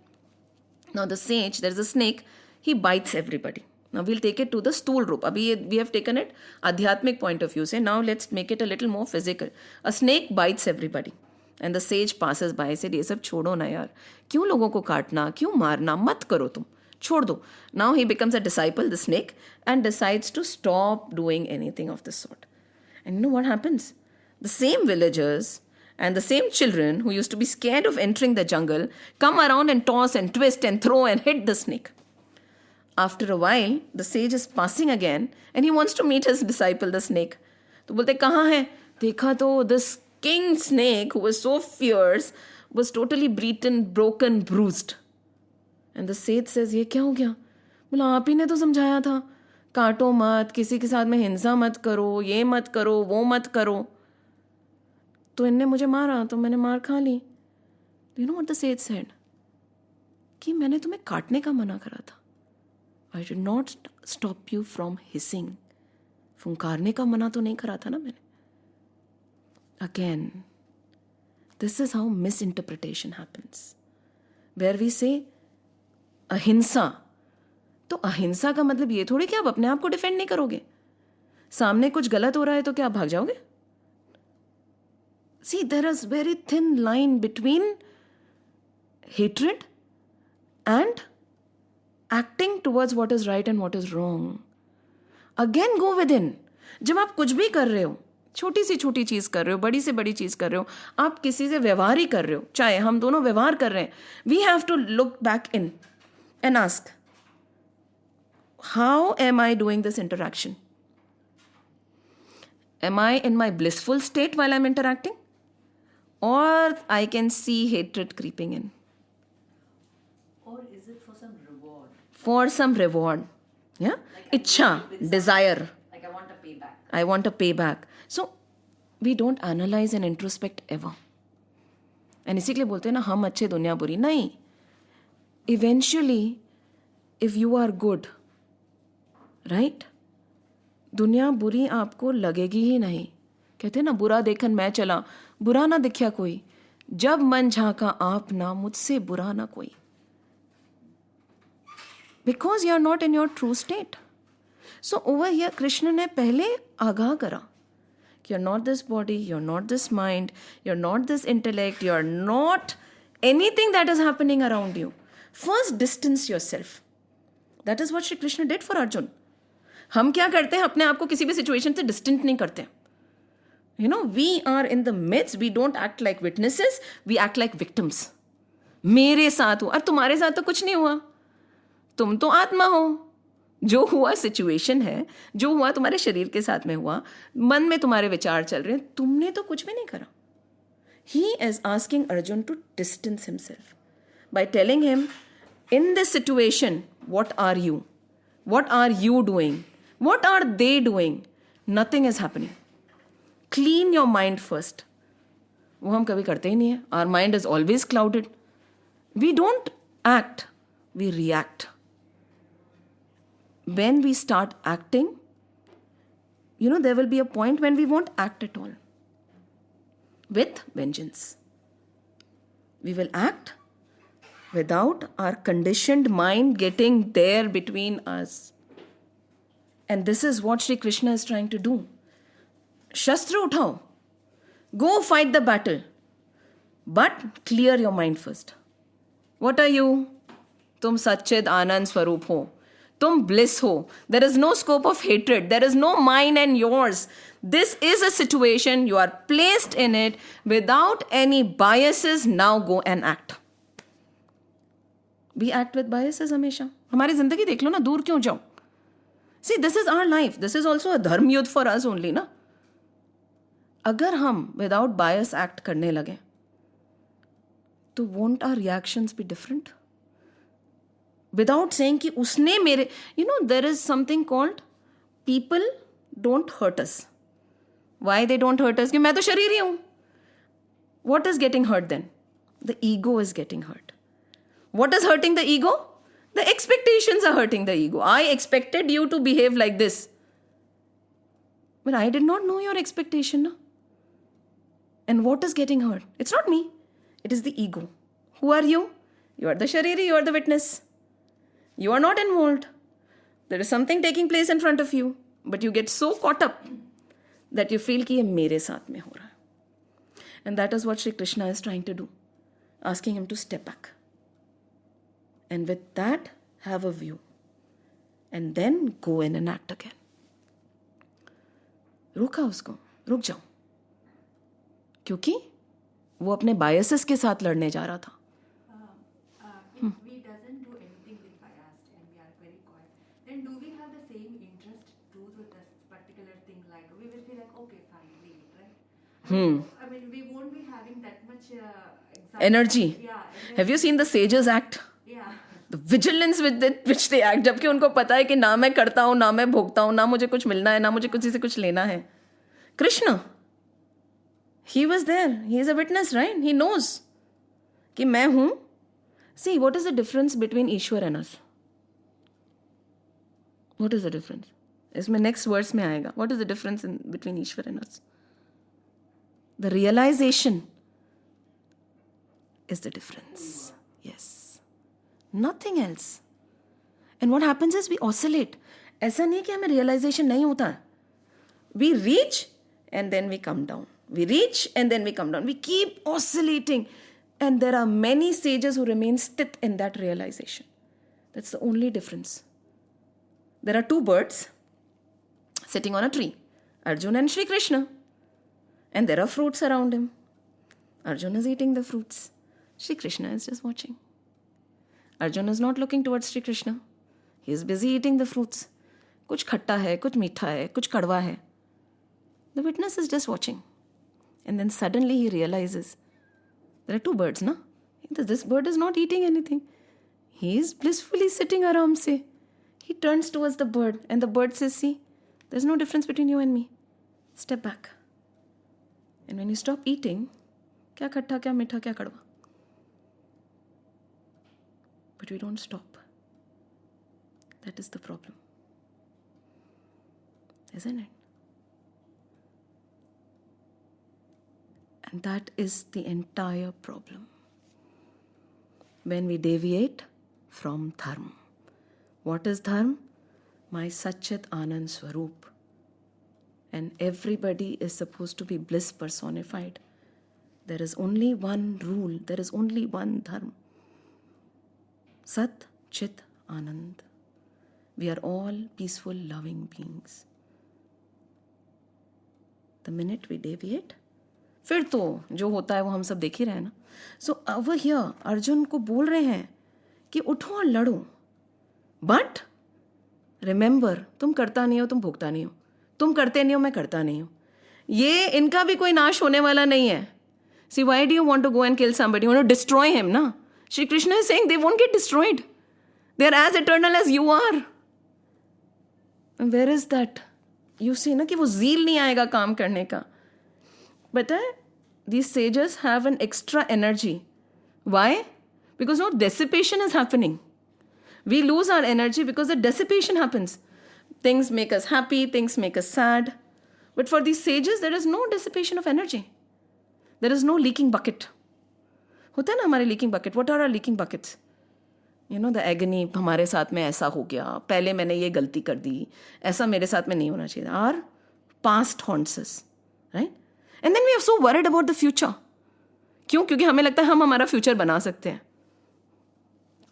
Now the sage, there is a snake, he bites everybody. Now we'll take it to the stool rope. Abhi we have taken it adhyatmic point of view. Say now let's make it a little more physical. A snake bites everybody. And the sage passes by, said, ये सब छोड़ो ना यार. क्यों लोगों को काटना, क्यों मारना, मत करो तुम. छोड़ दो. Now he becomes a disciple, the snake, and decides to stop doing anything of this sort. And you know what happens? The same villagers and the same children who used to be scared of entering the jungle come around and toss and twist and throw and hit the snake. After a while, the sage is passing again and he wants to meet his disciple, the snake. तो बोलते कहाँ है? देखा तो this king snake who was so fierce was totally beaten, broken, bruised. And the sage says, ये क्या हो गया? बोला आप ही ने तो समझाया था, काटो मत, किसी के साथ में हिंसा मत करो, ये मत करो, वो मत करो. तो इनने मुझे मारा तो मैंने मार खा ली. You know what the sage said? कि मैंने तुम्हें काटने का मना करा था. I did not stop you from hissing. फुंकारने का मना तो नहीं करा था ना मैंने. Again, this is how misinterpretation happens. Where we say अहिंसा, तो अहिंसा का मतलब ये थोड़ी कि आप अपने आप को डिफेंड नहीं करोगे. सामने कुछ गलत हो रहा है तो क्या आप भाग जाओगे? See, there is very thin line between hatred and acting towards what is right and what is wrong. Again, go within. जब आप कुछ भी कर रहे हो, छोटी से छोटी चीज़ कर रहे हो, बड़ी से बड़ी चीज़ कर रहे हो, आप किसी से व्यवहार ही कर रहे हो, चाहे हम दोनों व्यवहार कर रहे हैं, we have to look back in and ask, how am I doing this interaction? Am I in my blissful state while I'm interacting? Or I can see hatred creeping in. Or is it for some reward? For some reward. Yeah? Ichha, desire. Like I want a payback. I want a payback. So, we don't analyze and introspect ever. And इसीलिए बोलते हैं ना हम अच्छे दुनिया बुरी. नहीं. Eventually, if you are good, right? दुनिया बुरी आपको लगेगी ही नहीं. कहते हैं ना बुरा देखन मैं चला, बुरा ना दिखया कोई, जब मन झांका आप ना, मुझसे बुरा ना कोई. Because you are not in your true state. So over here Krishna ने पहले आगाह करा, you're not this body, you're not this mind, you're not this intellect, you're not anything that is happening around you. First distance yourself. That is what Shri Krishna did for Arjun. हम क्या करते हैं, अपने आप को किसी भी situation से डिस्टेंट नहीं करते. You know, we are in the midst, we don't act like witnesses, we act like victims. मेरे साथ हुआ, और तुम्हारे साथ तो कुछ नहीं हुआ, तुम तो आत्मा हो. जो हुआ सिचुएशन है, जो हुआ तुम्हारे शरीर के साथ में हुआ, मन में तुम्हारे विचार चल रहे हैं, तुमने तो कुछ भी नहीं करा. He is asking Arjun to distance himself by telling him, in this situation, what are you? What are you doing? What are they doing? Nothing is happening. Clean your mind first. वो हम कभी करते ही नहीं है. Our mind is always clouded. We don't act, we react. When we start acting, you know, there will be a point when we won't act at all. With vengeance. We will act without our conditioned mind getting there between us. And this is what Shri Krishna is trying to do. Shastra uthao. Go fight the battle. But clear your mind first. What are you? Tum Satchid Anand Swarup ho. Tum bliss ho. There is no scope of hatred. There is no mine and yours. This is a situation. You are placed in it without any biases. Now go and act. We act with biases हमेशा. हमारी जिंदगी देख लो ना, दूर क्यों जाओ? See, this is our life. This is also a dharma yudh for us only, ना? अगर हम without bias act करने लगे, तो won't our reactions be different? Without saying कि उसने मेरे, you know, there is something called people don't hurt us. Why they don't hurt us? कि मैं तो शरीर ही हूँ. What is getting hurt then? The ego is getting hurt. What is hurting the ego? The expectations are hurting the ego. I expected you to behave like this. But I did not know your expectation. No? And what is getting hurt? It's not me. It is the ego. Who are you? You are the shariri, you are the witness. You are not involved. There is something taking place in front of you. But you get so caught up that you feel कि ये मेरे साथ में हो रहा है. And that is what Shri Krishna is trying to do. Asking him to step back. And with that have a view, and then go in and act again. रोका उसको, रुक जाओ, क्योंकि वो अपने बायसेस के साथ लड़ने जा रहा था. If we doesn't do anything with bias and we are very quiet, then do we have the same interest to do this particular thing? Like we will be like, okay, fine, leave it, right? I mean, we won't be having that much Energy. Yeah. Have you seen the sages act? Yeah. The vigilance with which they act, जबकि उनको पता है कि ना मैं करता हूँ, ना मैं भोगता हूँ, ना मुझे कुछ मिलना है, ना मुझे किसी से कुछ लेना है. Krishna, he was there. He is a witness, right? He knows कि मैं हूँ. See, what is the difference between Ishwar and us? What is the difference? इसमें next verse में आएगा. What is the difference between Ishwar and us? The realization is the difference. Yes. Nothing else. And what happens is we oscillate. ऐसा नहीं कि हमें realization नहीं होता. We reach and then we come down. We reach and then we come down. We keep oscillating. And there are many sages who remain sthit in that realization. That's the only difference. There are two birds sitting on a tree, Arjuna and Shri Krishna. And there are fruits around him. Arjuna is eating the fruits. Shri Krishna is just watching. Arjuna is not looking towards Shri Krishna. He is busy eating the fruits. कुछ खट्टा है, कुछ मीठा है, कुछ कड़वा है. The witness is just watching. And then suddenly he realizes, there are two birds, na? This bird is not eating anything. He is blissfully sitting aram se. He turns towards the bird and the bird says, see, there's no difference between you and me. Step back. And when you stop eating, kya khatta, kya meetha, kya kadwa. But we don't stop. That is the problem. Isn't it? And that is the entire problem. When we deviate from dharma. What is dharma? My Satchit Anand Swaroop. And everybody is supposed to be bliss personified. There is only one rule. There is only one dharma. Sat Chit Anand. We are all peaceful, loving beings. The minute we deviate, फिर तो जो होता है वो हम सब देख ही रहे हैं ना. सो ओवर हियर अर्जुन को बोल रहे हैं कि उठो और लड़ो, बट रिमेंबर तुम करता नहीं हो, तुम भोगता नहीं हो, तुम करते नहीं हो, मैं करता नहीं हूँ. ये इनका भी कोई नाश होने वाला नहीं है. See why do you want to go and kill somebody? You want to destroy him ना. Shri Krishna is saying they won't get destroyed. They are as eternal as you are. Where is that? You see ना कि वो zeal नहीं आएगा काम करने का. But these sages have an extra energy. Why? Because no dissipation is happening. We lose our energy because the dissipation happens. Things make us happy, things make us sad. But for these sages, there is no dissipation of energy. There is no leaking bucket. होता है ना हमारे leaking bucket. What are our leaking buckets? You know, the agony, हमारे साथ में ऐसा हो गया, पहले मैंने ये गलती कर दी, ऐसा मेरे साथ में नहीं होना चाहिए. Our past haunts us, right? And then we are so worried about the future. क्यों? क्योंकि हमें लगता है हम हमारा फ्यूचर बना सकते हैं.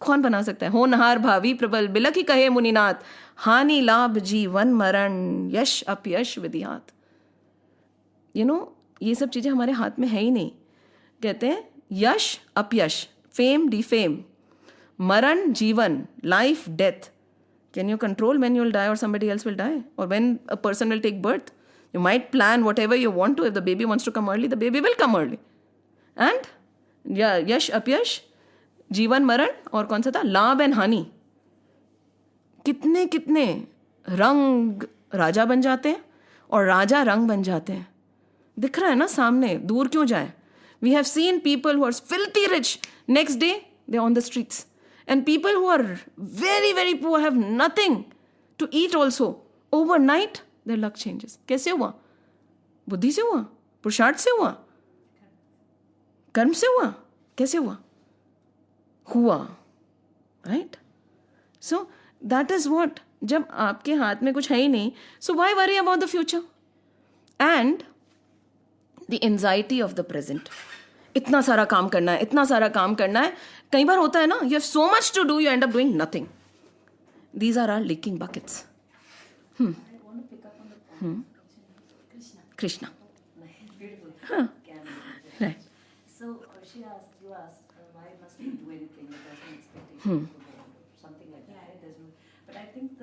कौन बना सकता है? हो नहार भावी प्रबल बिलखी कहे मुनिनाथ, हानि लाभ जीवन मरण यश अपयश विधियात. यू नो, ये सब चीज़ें हमारे हाथ में है ही नहीं. कहते हैं यश अपयश, फेम डिफेम, मरण जीवन, life death. Can you control when you will die or somebody else will die? Or when a person will take birth? You might plan whatever you want to. If the baby wants to come early, the baby will come early. And यश अपयश, जीवन मरण, और कौन सा था? लाभ and हानि. कितने कितने रंग राजा बन जाते हैं और राजा रंग बन जाते हैं. दिख रहा है ना सामने, दूर क्यों जाए? We have seen people who are filthy rich. Next day, they are on the streets. And people who are very, very poor have nothing to eat also. Overnight, their luck changes. कैसे हुआ? बुद्धि से हुआ? पुरुषार्थ से हुआ? कर्म से हुआ? कैसे हुआ? हुआ. Right? So, that is what. जब आपके हाथ में कुछ है ही नहीं, so why worry about the future? And the anxiety of the present. इतना सारा काम करना है, इतना सारा काम करना है. कई बार होता है ना, you have so much to do, you end up doing nothing. These are our leaking buckets. I want to pick up on the point. What's your name? Krishna. Krishna. Beautiful. Right. So you asked, why must we do anything? If there's an expectation of the world or something like that. Right? There's no, but I think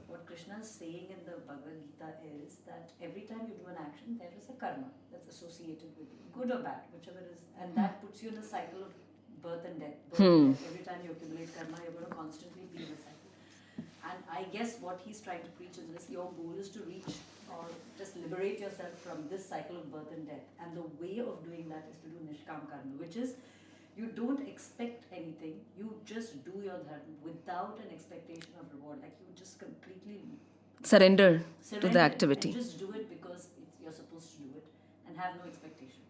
what Krishna is saying in the Bhagavad Gita is that every time you do an action, there is a karma that's associated with it, good or bad, whichever is, and that puts you in a cycle of birth and death. Every time you accumulate karma, you're going to constantly be in a cycle. And I guess what he's trying to preach is this: your goal is to reach or just liberate yourself from this cycle of birth and death. And the way of doing that is to do Nishkam Karma, which is you don't expect anything, you just do your dharma without an expectation of reward. Like you just completely Surrender to surrender the activity. and just do it because you're supposed to do it and have no expectation.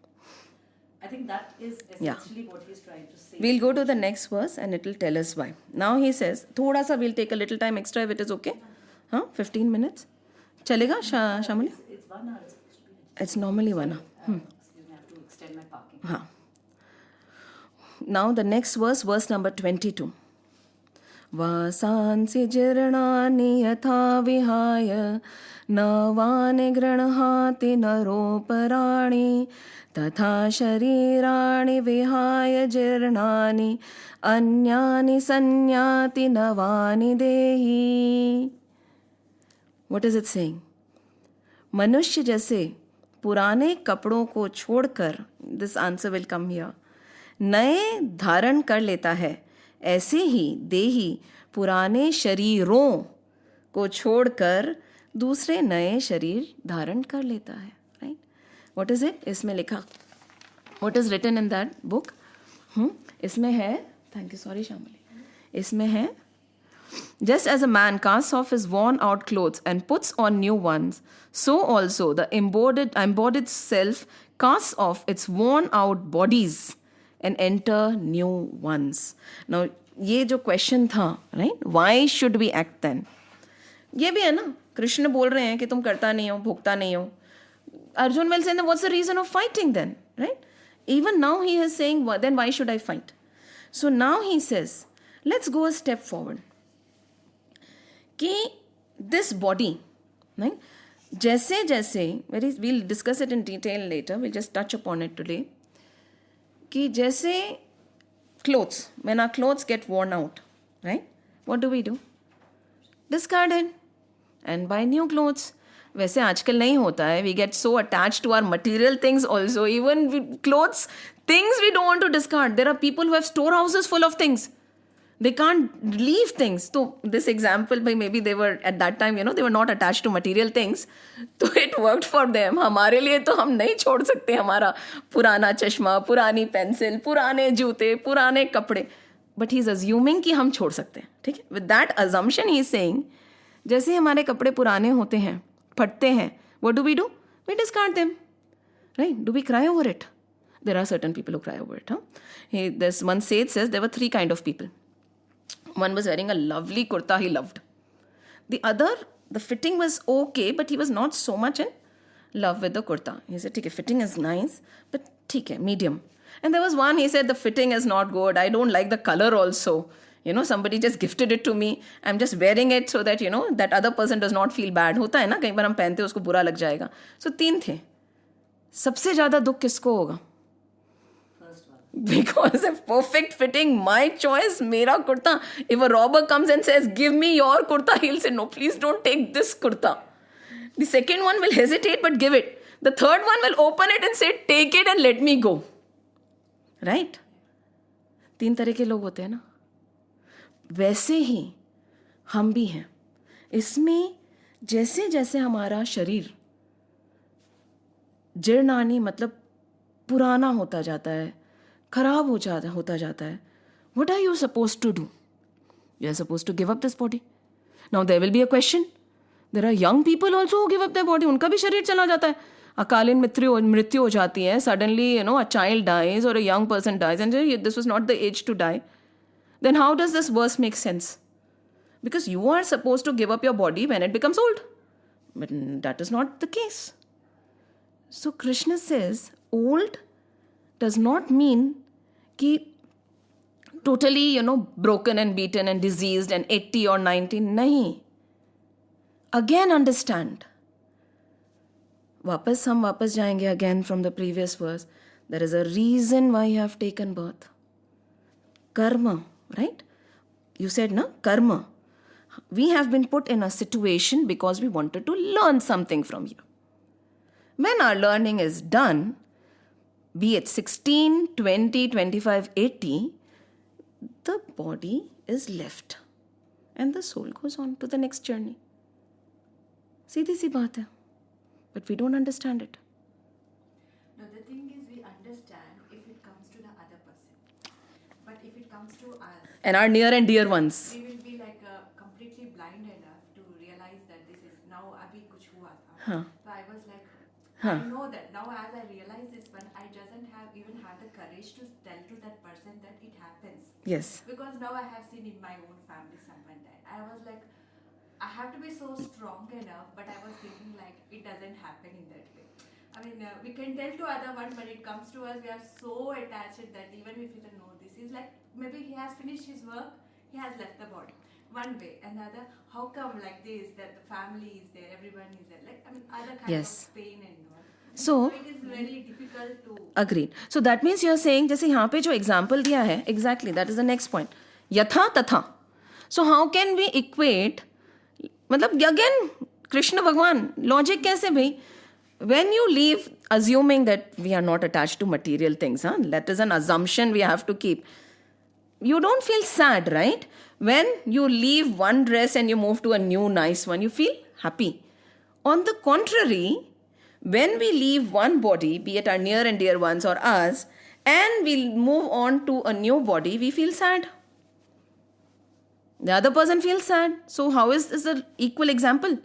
I think that is essentially what he's trying to say. We'll go to the next verse and it will tell us why. Now he says, thoda sa we'll take a little time extra if it is okay. 15 minutes. Chalega, Shamali? It's 1 hour. It's supposed to be. It's normally 1 hour. Excuse me, I have to extend my parking. Now the next verse number 22. Vasansi jirnani yatha vihaya navani granhati naroparani tatha sharirani vihaya jirnani anyani sanyati navani dehi. What is it saying? मनुष्य जैसे पुराने कपड़ों को छोड़कर, this answer will come here, नए धारण कर लेता है, ऐसे ही देही पुराने शरीरों को छोड़कर दूसरे नए शरीर धारण कर लेता है. राइट? What is it? इसमें लिखा, what is written in that book? इसमें है, थैंक यू, सॉरी श्यामली, इसमें है, just as a man casts off his worn out clothes and puts on new ones, so also the embodied self casts off its worn out bodies and enter new ones. Now, ये जो question था, right? Why should we act then? ये भी है ना, कृष्ण बोल रहे हैं कि तुम करता नहीं हो, भोगता नहीं हो. Arjun will say, then what's the reason of fighting then? Right? Even now he is saying, then why should I fight? So now he says, let's go a step forward. कि this body, right? जैसे जैसे, we'll discuss it in detail later, we'll just touch upon it today, कि जैसे clothes, when our clothes get worn out, right? What do? Discard it and buy new clothes. वैसे आजकल नहीं होता है, we get so attached to our material things also, even clothes, things we don't want to discard. There are people who have storehouses full of things. They can't leave things. So this example, maybe they were at that time, they were not attached to material things. So it worked for them. हमारे लिए तो हम नहीं छोड़ सकते हमारा पुराना चश्मा, पुरानी पेंसिल, पुराने जूते, पुराने कपड़े. But he's assuming कि हम छोड़ सकते हैं. ठीक है? With that assumption he is saying, जैसे हमारे कपड़े पुराने होते हैं, फटते हैं, what do? We discard them. Right? Do we cry over it? There are certain people who cry over it. This one sage says there were 3 kind of people. One was wearing a lovely kurta he loved. The other, the fitting was okay, but he was not so much in love with the kurta. He said, okay, fitting is nice, but okay, medium. And there was one, he said, the fitting is not good. I don't like the color also. Somebody just gifted it to me. I'm just wearing it so that, that other person does not feel bad. होता है ना, कई बार हम पहनते हैं उसको बुरा लग जाएगा. So 3 थे. सबसे ज़्यादा दुख किसको होगा? Because if perfect fitting, my choice, mera kurta. If a robber comes and says, give me your kurta, he'll say, no, please don't take this kurta. The second one will hesitate, but give it. The third one will open it and say, take it and let me go. Right? 3 तरह के लोग होते हैं ना. वैसे ही हम भी हैं. इसमें जैसे जैसे हमारा शरीर जीर्णानी मतलब पुराना होता जाता है, खराब होता जाता है, what are you supposed to do? You are supposed to give up this body. Now there will be a question. There are young people also who give up their body. उनका भी शरीर चला जाता है. अकालीन मृत्यु हो जाती है. Suddenly, a child dies or a young person dies and this was not the age to die. Then how does this verse make sense? Because you are supposed to give up your body when it becomes old. But that is not the case. So Krishna says, old does not mean कि totally, broken and beaten and diseased and 80 or 90. Nahi. Again understand. हम वापस जाएंगे again from the previous verse. There is a reason why you have taken birth. Karma, right? You said, na? Karma. We have been put in a situation because we wanted to learn something from you. When our learning is done, be it 16, 20, 25, 80, the body is left. And the soul goes on to the next journey. सीधी सी बात है. But we don't understand it. No, the thing is we understand if it comes to the other person. But if it comes to us, And our near and dear ones. we will be like completely blind enough to realize that this is now abhi kuch hua tha. Huh. So I was like, Huh. I know that now as I realize this, but I doesn't have even had the courage to tell to that person that it happens. Yes. Because now I have seen in my own family someone died. I was like, I have to be so strong enough, but I was thinking like it doesn't happen in that way. I mean, we can tell to other one, but it comes to us, we are so attached that even if we don't know, this is like maybe he has finished his work, he has left the body. One way, another, how come like this that the family is there, everyone is there, like I mean, other kind Yes. of pain and all. So, it is very difficult to. agreed. So that means you're saying, जैसे यहाँ पे जो example दिया है, exactly, that is the next point. यथा तथा. So how can we equate, मतलब again, Krishna Bhagwan, logic कैसे भाई? When you leave, assuming that we are not attached to material things, that is an assumption we have to keep. You don't feel sad, right? When you leave one dress and you move to a new nice one, you feel happy. On the contrary, when we leave one body, be it our near and dear ones or us, and we move on to a new body, we feel sad. The other person feels sad. So how is this an equal example?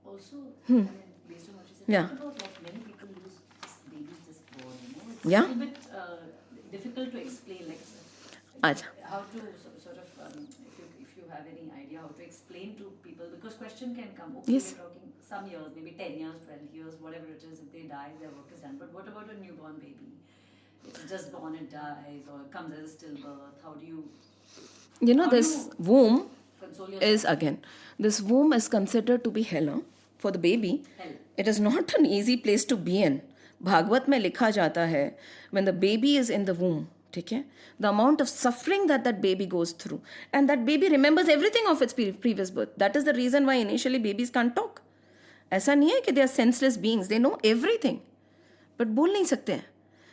Also, I mean, based on what you said, Yeah. what about like many people use just babies just born, It's Yeah. a little bit difficult to explain, like Acha. how to sort of, if you have any idea how to explain to people, because question can come, okay, Yes. we're talking some years, maybe 10 years, 12 years, whatever it is, if they die, their work is done. But what about a newborn baby? It's just born and dies, or it comes as a stillbirth. How do you How do This you womb console yourself? is again, this womb is considered to be hell, for the baby. Hell. It is not an easy place to be in. Bhagavat में लिखा जाता है, when the baby is in the womb, ठीक है, the amount of suffering that baby goes through, and that baby remembers everything of its previous birth. That is the reason why initially babies can't talk. ऐसा नहीं है कि they are senseless beings, they know everything, but बोल नहीं सकते हैं.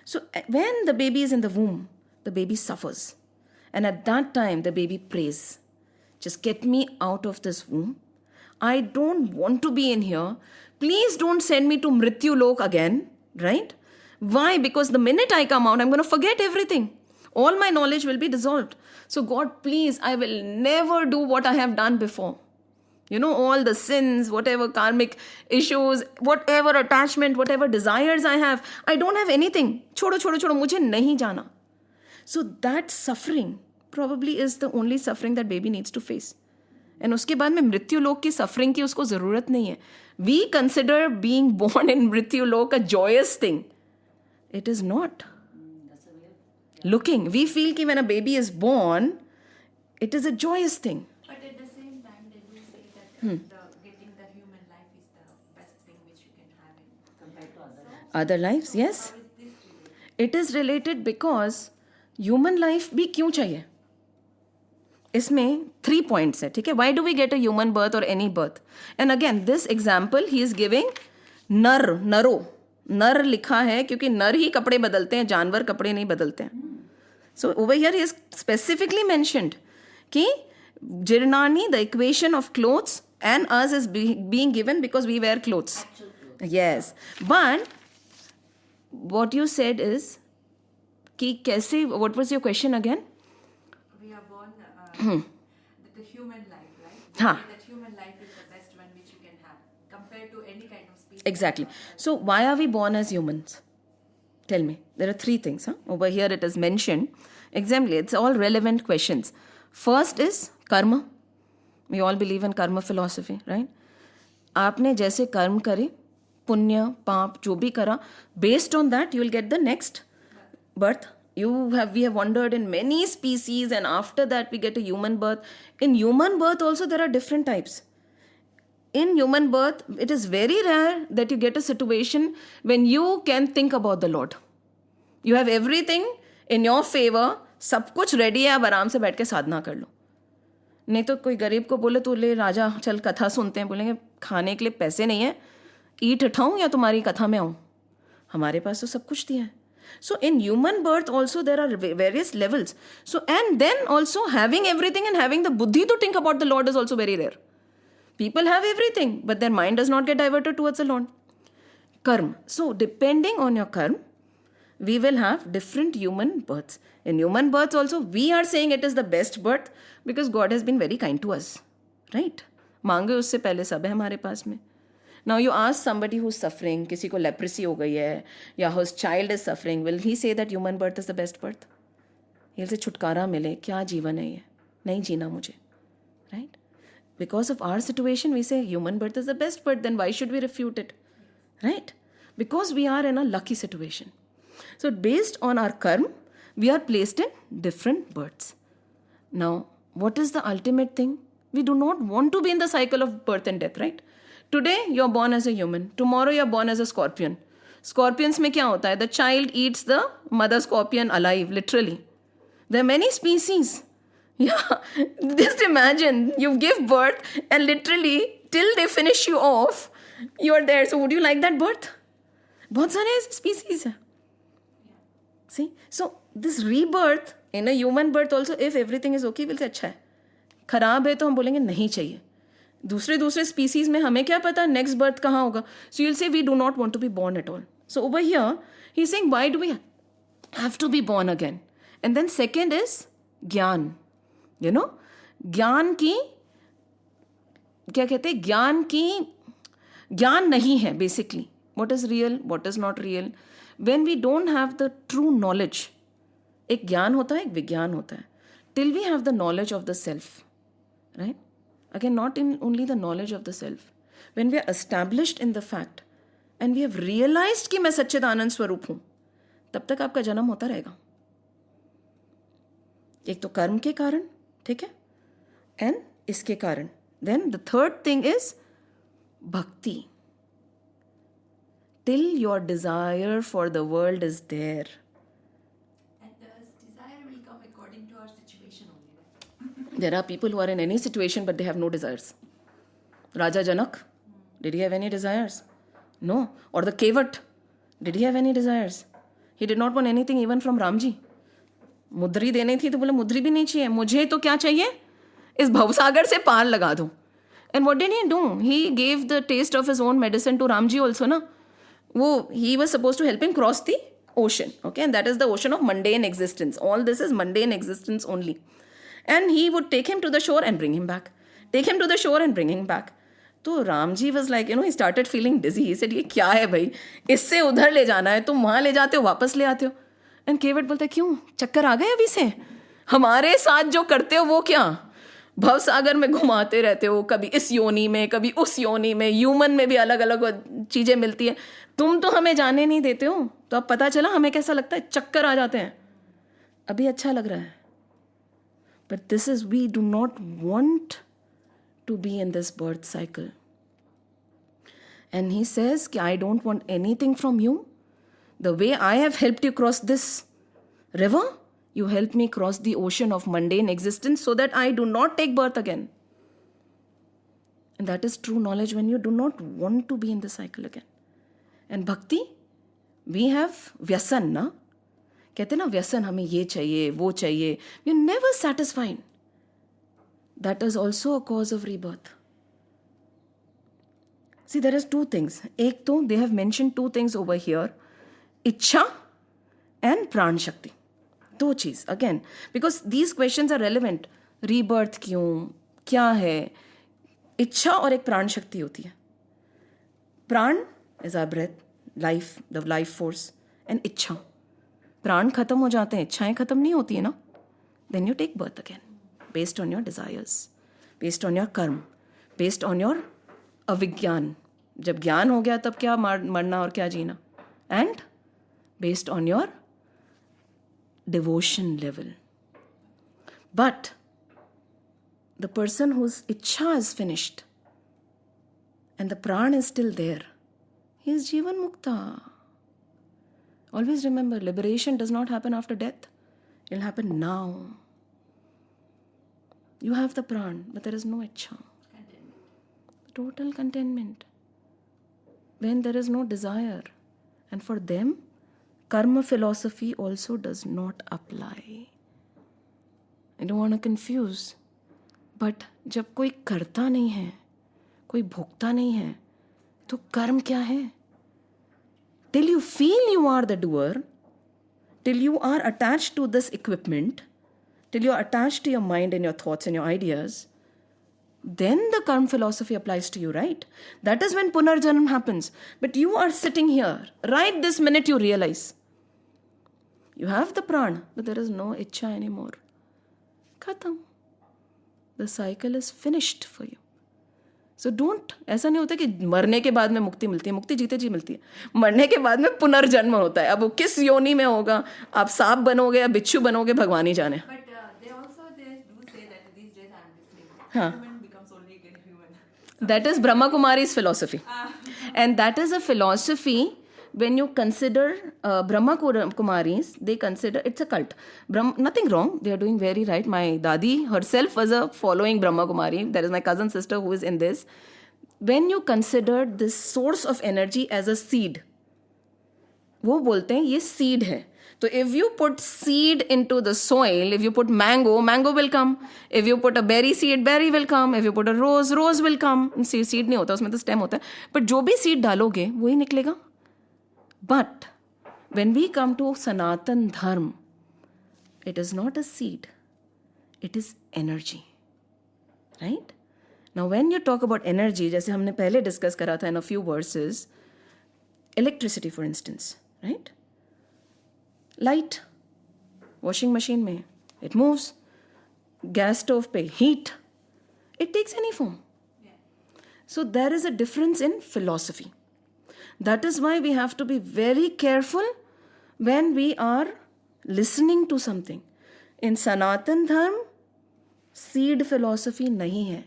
So when the baby is in the womb, the baby suffers, and at that time the baby prays, just get me out of this womb. I don't want to be in here. Please don't send me to Mrityu Lok again, right? Why? Because the minute I come out, I'm going to forget everything. All my knowledge will be dissolved. So God, please, I will never do what I have done before. All the sins, whatever karmic issues, whatever attachment, whatever desires I have, I don't have anything. Chodo, mujhe nahi jana. So that suffering probably is the only suffering that baby needs to face. And उसके बाद में मृत्यु लोक की suffering की उसको ज़रूरत नहीं है. We consider being born in मृत्यु लोक a joyous thing. It is not. That's a way of Looking, we feel कि when a baby is born, it is a joyous thing. But at the same time, they do say that getting the human life is the best thing which you can have in compared to others. Other lives, yes. How is this related? It is related because human life भी क्यों चाहिए? इसमें 3 points है, ठीक है? Why do we get a human birth or any birth? And again, this example he is giving नरो. नर लिखा है क्योंकि नर ही कपड़े बदलते हैं, जानवर कपड़े नहीं बदलते हैं. So over here he is specifically mentioned कि Jirnani, the equation of clothes and us is being given because we wear clothes. Actual clothes. Yes. But what you said is कि कैसे, what was your question again? We are born the human life, right? हाँ. That human life is the best one which you can have compared to any kind of species. Exactly. So why are we born as humans? Tell me. There are 3 things. Over here it is mentioned. Exactly. It's all relevant questions. First is karma. We all believe in karma philosophy, right? आपने जैसे कर्म करे, पुण्य, पाप, जो भी करा, based on that you will get the next birth. We have wandered in many species, and after that we get a human birth. In human birth also there are different types. In human birth, it is very rare that you get a situation when you can think about the Lord. You have everything in your favor, सब कुछ ready है, अब आराम से बैठ के साधना कर लो. नहीं तो कोई गरीब को बोले तो ले राजा चल कथा सुनते हैं, बोलेंगे खाने के लिए पैसे नहीं है, ईट उठाऊं या तुम्हारी कथा में आऊं. हमारे पास तो सब कुछ दिया है. So in human birth also there are various levels. So and then also having everything and having the buddhi to think about the Lord is also very rare. People have everything, but their mind does not get diverted towards the Lord. Karma. So depending on your karma, we will have different human births. In human births also, we are saying it is the best birth because God has been very kind to us. Right? मांगे उससे पहले सब है हमारे पास में. Now you ask somebody who's suffering, किसी को leprosy हो गई है, या whose child is suffering, will he say that human birth is the best birth? He'll say छुटकारा मिले, क्या जीवन है ये, नहीं जीना मुझे. Right? Because of our situation, we say human birth is the best birth, then why should we refute it? Right? Because we are in a lucky situation. So based on our karma, we are placed in different births. Now, what is the ultimate thing? We do not want to be in the cycle of birth and death, right? Today, you're born as a human. Tomorrow, you're born as a scorpion. Scorpions में क्या होता है? The child eats the mother scorpion alive, literally. There are many species. Yeah, just imagine you give birth and literally till they finish you off, you're there. So would you like that birth? बहुत सारे ऐसे species हैं. See, so this rebirth in a human birth also, if everything is okay, we'll say अच्छा है. खराब है तो हम बोलेंगे नहीं चाहिए. दूसरे species में हमें क्या पता next birth कहाँ होगा. So you'll say we do not want to be born at all. So over here, he's saying why do we have to be born again? And then second is ज्ञान. You know, ज्ञान की क्या कहते हैं, ज्ञान नहीं है basically. What is real, what is not real. When we don't have the true knowledge, एक ज्ञान होता है, एक विज्ञान होता है. Till we have the knowledge of the self, right? Again, not in only the knowledge of the self. When we are established in the fact and we have realized कि मैं सच्चिदानंद स्वरूप हूँ, तब तक आपका जन्म होता रहेगा. एक तो कर्म के कारण, ठीक है, एंड इसके कारण. Then the third thing is bhakti. Till your desire for the world is there. And this desire will come according to our situation only. There are people who are in any situation but they have no desires. Raja Janak, did he have any desires? No. Or the Kevat, did he have any desires? He did not want anything even from Ramji. मुद्री देनी थी तो बोले मुद्री भी नहीं चाहिए, मुझे तो क्या चाहिए, इस भवसागर से पार लगा दो. And what did he do? He gave the taste of his own medicine to Ramji also ना. वो he was suppose to help him cross the ocean. Okay, and that is the ocean of mundane existence. All this is mundane existence only. And he would take him to the shore and bring him back, take him to the shore and bring him back. तो Ramji was like, he started feeling dizzy. He said ये क्या है भाई, इससे उधर ले जाना है, तुम वहाँ ले जाते हो वापस ले आते हो. एंड केवट बोलते क्यों, चक्कर आ गए अभी से, हमारे साथ जो करते हो वो क्या, भवसागर में घुमाते रहते हो, कभी इस योनि में कभी उस योनि में, ह्यूमन में भी अलग अलग चीज़ें मिलती है, तुम तो हमें जाने नहीं देते हो. तो अब पता चला हमें कैसा लगता है, चक्कर आ जाते हैं. अभी अच्छा लग रहा है, but this is, we do not want to be in this birth cycle. And he says कि I don't want anything from you. The way I have helped you cross this river, you help me cross the ocean of mundane existence so that I do not take birth again. And that is true knowledge when you do not want to be in the cycle again. And bhakti, we have vyasan, na? कहते ना व्यसन, हमें ये चाहिए वो चाहिए. We are never satisfied. That is also a cause of rebirth. See, there is two things. एक तो they have mentioned two things over here. Iccha and prana shakti. दो चीज again, because these questions are relevant. Rebirth क्यों, क्या है, इच्छा और एक प्राण शक्ति होती है. Prana is our breath, life, the life force, and iccha. प्राण खत्म हो जाते हैं, इच्छाएं खत्म नहीं होती है ना. Then you take birth again based on your desires, based on your karma, based on your avigyan. जब ज्ञान हो गया तब क्या मरना और क्या जीना. And based on your devotion level. But the person whose ichha is finished and the pran is still there, he is Jivan Mukta. Always remember, liberation does not happen after death. It will happen now. You have the pran, but there is no ichha. Total contentment. When there is no desire. And for them, karma philosophy also does not apply. I don't want to confuse. But जब कोई करता नहीं है, कोई भोगता नहीं है, तो कर्म क्या है? Till you feel you are the doer, till you are attached to this equipment, till you are attached to your mind and your thoughts and your ideas, then the karma philosophy applies to you, right? That is when punarjanam happens. But you are sitting here, right this minute you realize. You have the pran, but there is no ichha anymore. Khatam. The cycle is finished for you. So don't, ऐसा नहीं होता कि मरने के बाद में मुक्ति मिलती है. मुक्ति जीते जी मिलती है. मरने के बाद में पुनर्जन्म होता है. अब वो किस योनि में होगा, आप सांप बनोगे या बिच्छू बनोगे, भगवान ही जाने. But they do say that these days I'm listening. हाँ. Human becomes only again human. That is Brahma Kumari's philosophy. And that is a philosophy when you consider Brahma Kumaris, they consider it's a cult. Nothing wrong. They are doing very right. My Dadi herself was a following Brahma Kumari. There is my cousin sister who is in this. When you consider this source of energy as a seed, वो बोलते हैं ये seed है. So if you put seed into the soil, if you put mango, mango will come. If you put a berry seed, berry will come. If you put a rose, rose will come. Seed नहीं होता, उसमें तो stem होता है. But जो भी seed डालोगे, वही निकलेगा. But when we come to Sanatan Dharma, it is not a seed. It is energy. Right? Now when you talk about energy, जैसे हमने पहले discuss करा था in a few verses, electricity for instance, right? Light, washing machine में, it moves. Gas stove पे, heat. It takes any form. Yeah. So there is a difference in philosophy. That is why we have to be very careful when we are listening to something. In Sanatan Dharma, seed philosophy nahi hai.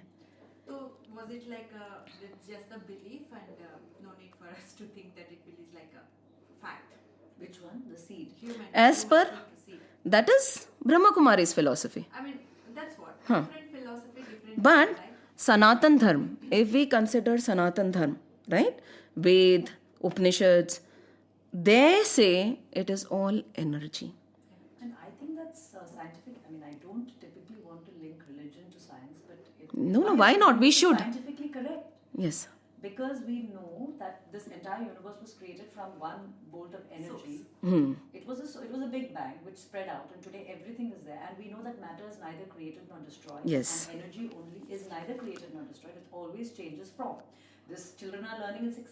So was it like it's just a belief and no need for us to think that it is like a fact? Which one? The seed. Human. As per, human seed. that is Brahma Kumari's philosophy. I mean, that's what. Different philosophy, different. But right? Sanatan Dharma, if we consider Sanatan Dharma, right? Ved, Upanishads, they say it is all energy. And I think that's scientific. I mean, I don't typically want to link religion to science, but No, why not? We should. Scientifically correct. Yes. Because we know that this entire universe was created from one bolt of energy. It was a big bang which spread out, and today everything is there. And we know that matter is neither created nor destroyed. Yes. And energy only is neither created nor destroyed. It always changes from. This children are learning in 6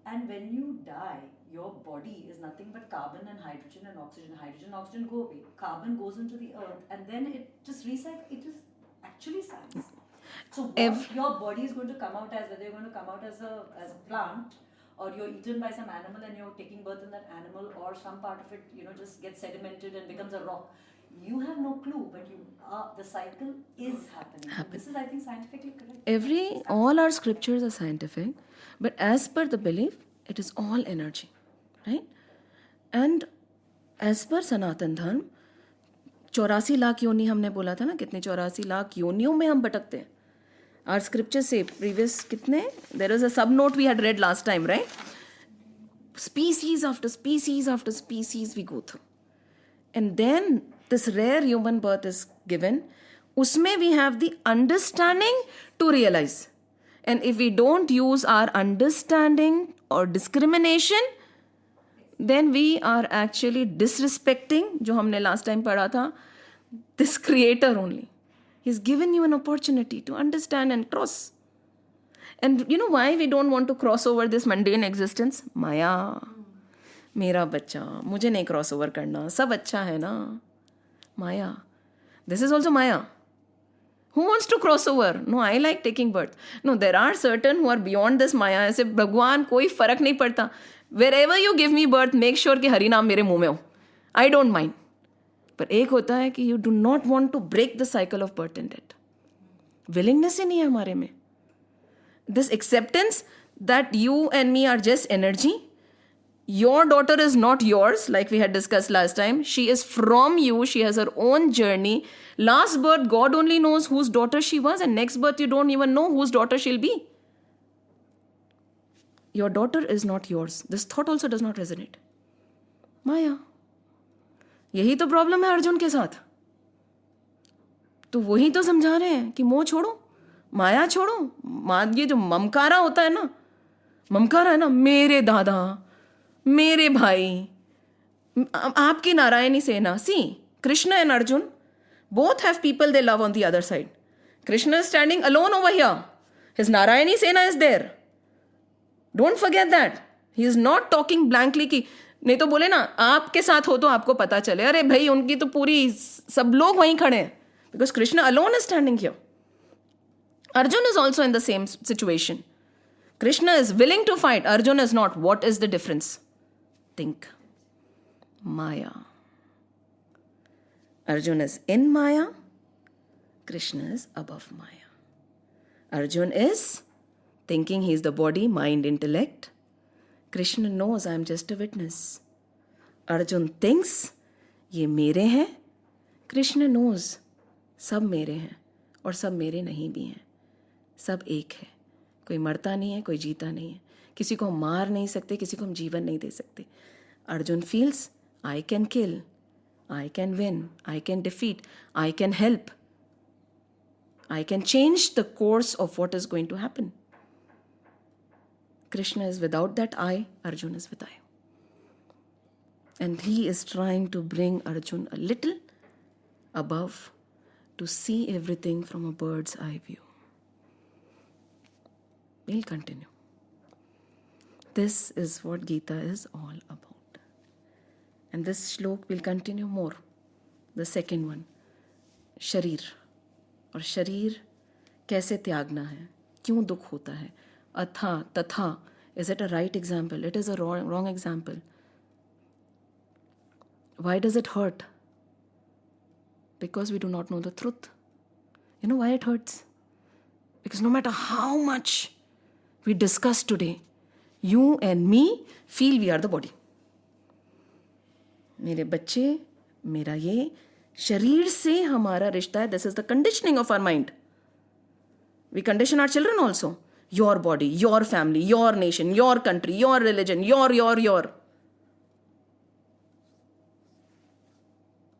and when you die, your body is nothing but carbon and hydrogen and oxygen. Hydrogen and oxygen go away. Carbon goes into the earth, and then it just recycles. It is actually science. So what your body is going to come out as, whether you're going to come out as a plant, or you're eaten by some animal and you're taking birth in that animal, or some part of it, just gets sedimented and becomes a rock. You have no clue, but the cycle is happening. So this is, I think, scientifically correct. All our scriptures are scientific, but as per the belief, it is all energy, right? And as per Sanatan Dharma, 84 lakh योनि हमने बोला था ना, कितने 84 लाख योनियों में हम भटकते हैं. Our scripture say previous कितने, there is a sub note we had read last time, right? Species after species after species we go through, and then this rare human birth is given. Usme we have the understanding to realize, and if we don't use our understanding or discrimination, then we are actually disrespecting, जो हमने last time पढ़ा था, this creator only. He's given you an opportunity to understand and cross. And you know why we don't want to cross over this mundane existence? Maya. मेरा बच्चा, मुझे नहीं cross over करना, सब अच्छा है ना. Maya. This is also Maya. Who wants to cross over? No, I like taking birth. No, there are certain who are beyond this Maya. ऐसे भगवान कोई फर्क नहीं पड़ता. Wherever you give me birth, make sure कि हरि नाम मेरे मुंह में हो. I don't mind. पर एक होता है कि you do not want to break the cycle of birth and death. Willingness ही नहीं है हमारे में. This acceptance that you and me are just energy. Your daughter is not yours, like we had discussed last time. She is from you. She has her own journey. Last birth, God only knows whose daughter she was, and next birth, you don't even know whose daughter she'll be. Your daughter is not yours. This thought also does not resonate. माया. यही तो problem है अर्जुन के साथ. तो वही तो समझा रहे हैं कि मोह छोड़ो, माया छोड़ो. ये जो ममकारा होता है ना, ममकारा है ना, मेरे दादा, मेरे भाई, आपकी नारायणी सेना. सी, Krishna and Arjun both have people they love on the other side. Krishna is standing alone over here. His Narayani Sena is there. Don't forget that. He is not talking blankly कि नहीं तो बोले ना आपके साथ हो तो आपको पता चले. अरे भाई उनकी तो पूरी सब लोग वहीं खड़े हैं. Because Krishna alone is standing here. Arjun is also in the same situation. Krishna is willing to fight. Arjun is not. What is the difference? Think. Maya. Arjun is in Maya. Krishna is above Maya. Arjun is thinking he is the body, mind, intellect. Krishna knows I am just a witness. Arjun thinks ये मेरे हैं. Krishna knows सब मेरे हैं और सब मेरे नहीं भी हैं. सब एक है. कोई मरता नहीं है, कोई जीता नहीं है. किसी को हम मार नहीं सकते, किसी को हम जीवन नहीं दे सकते. Arjun feels I can kill, I can win, I can defeat, I can help. I can change the course of what is going to happen. Krishna is without that I, Arjun is with I. And he is trying to bring Arjun a little above to see everything from a bird's eye view. We'll continue. This is what Gita is all about. And this shlok will continue more. The second one, शरीर. और शरीर कैसे त्यागना है, क्यों दुख होता है, अथा तथा. Is it a right example? It is a wrong example. Why does it hurt? Because we do not know the truth. You know why it hurts? Because no matter how much we discuss today, you and me feel we are the body. मेरे बच्चे, मेरा ये शरीर से हमारा रिश्ता है. This is the conditioning of our mind. We condition our children also. Your body, your family, your nation, your country, your religion, your.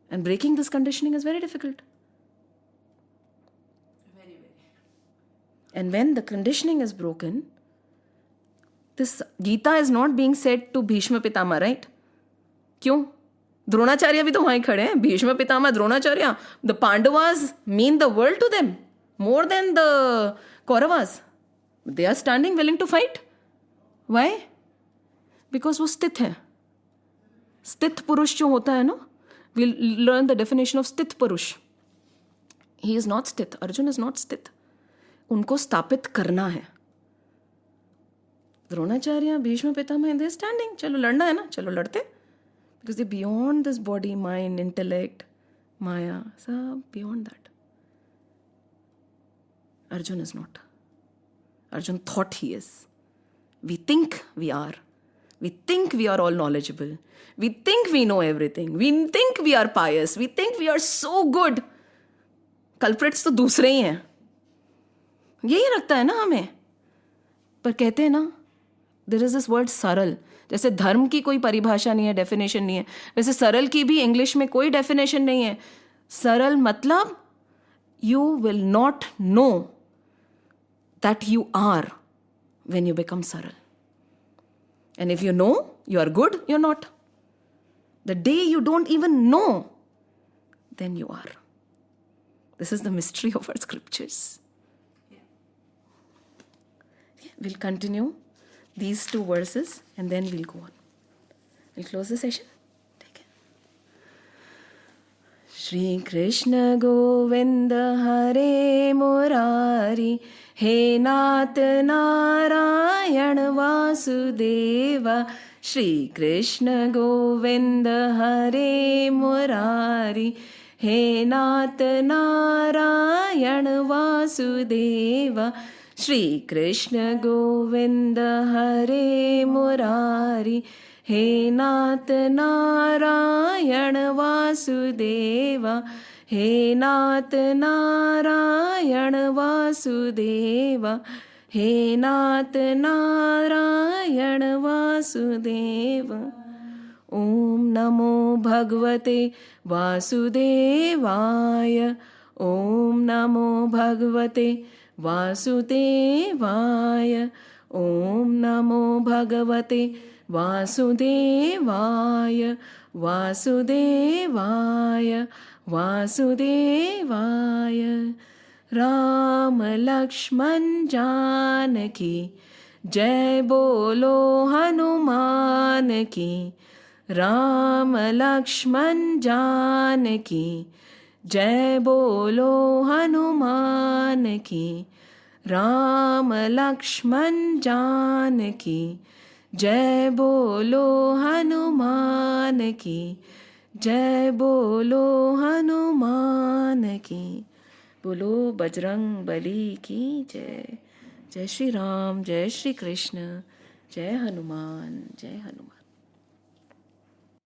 And breaking this conditioning is very difficult. Very. And when the conditioning is broken, this Gita is not being said to Bhishma Pitama, right? क्यों? द्रोणाचार्य भी तो वहीं खड़े हैं. Bhishma Pitamah, Dronacharya. The Pandavas mean the world to them more than the Kauravas. They are standing willing to fight. Why? Because वो स्थित है. स्थित पुरुष जो होता है ना, we'll learn the definition of स्थित पुरुष. He is not स्थित. Arjun is not स्थित. उनको स्थापित करना है. Dronacharya, Bhishma Pitamah, they are standing. चलो लड़ना है ना, चलो लड़ते. Because they're beyond this body, mind, intellect, Maya, सब beyond that. Arjun is not. Arjun thought he is. We think we are. We think we are all knowledgeable. We think we know everything. We think we are pious. We think we are so good. Culprits तो दूसरे ही हैं. यही रखता है ना हमें. पर कहते हैं ना, there is this word सरल. जैसे धर्म की कोई परिभाषा नहीं है, डेफिनेशन नहीं है, वैसे सरल की भी इंग्लिश में कोई डेफिनेशन नहीं है. सरल मतलब you will not know that you are when you become saral. And if you know you are good, you're not. The day you don't even know, then you are. This is the mystery of our scriptures. Okay, we'll continue these two verses and then we'll go on. We'll close the session. Take it. Shri Krishna Govinda Hare Murari He Nath Narayan Vasudeva Shri Krishna Govind हरे मुरारी, हे नाथ नारायण वासुदेव। श्री कृष्ण गोविंद हरे मुरारी, हे नाथ नारायण वासुदेव। हे नाथ नारायण वासुदेव, हे नाथ नारायण वासुदेव। ओम नमो भगवते वासुदेवाय, ओम नमो भगवते वासुदेवाय, ओम नमो भगवते वासुदेवाय, वासुदेवाय, वासुदेवाय। राम लक्ष्मण जानकी जय बोलो हनुमान की। राम लक्ष्मण जानकी जय बोलो हनुमान की। राम लक्ष्मण जानकी जय बोलो हनुमान की। जय बोलो हनुमान की। बोलो बजरंग बली की जय। जय श्री राम, जय श्री कृष्ण, जय हनुमान, जय हनुमान।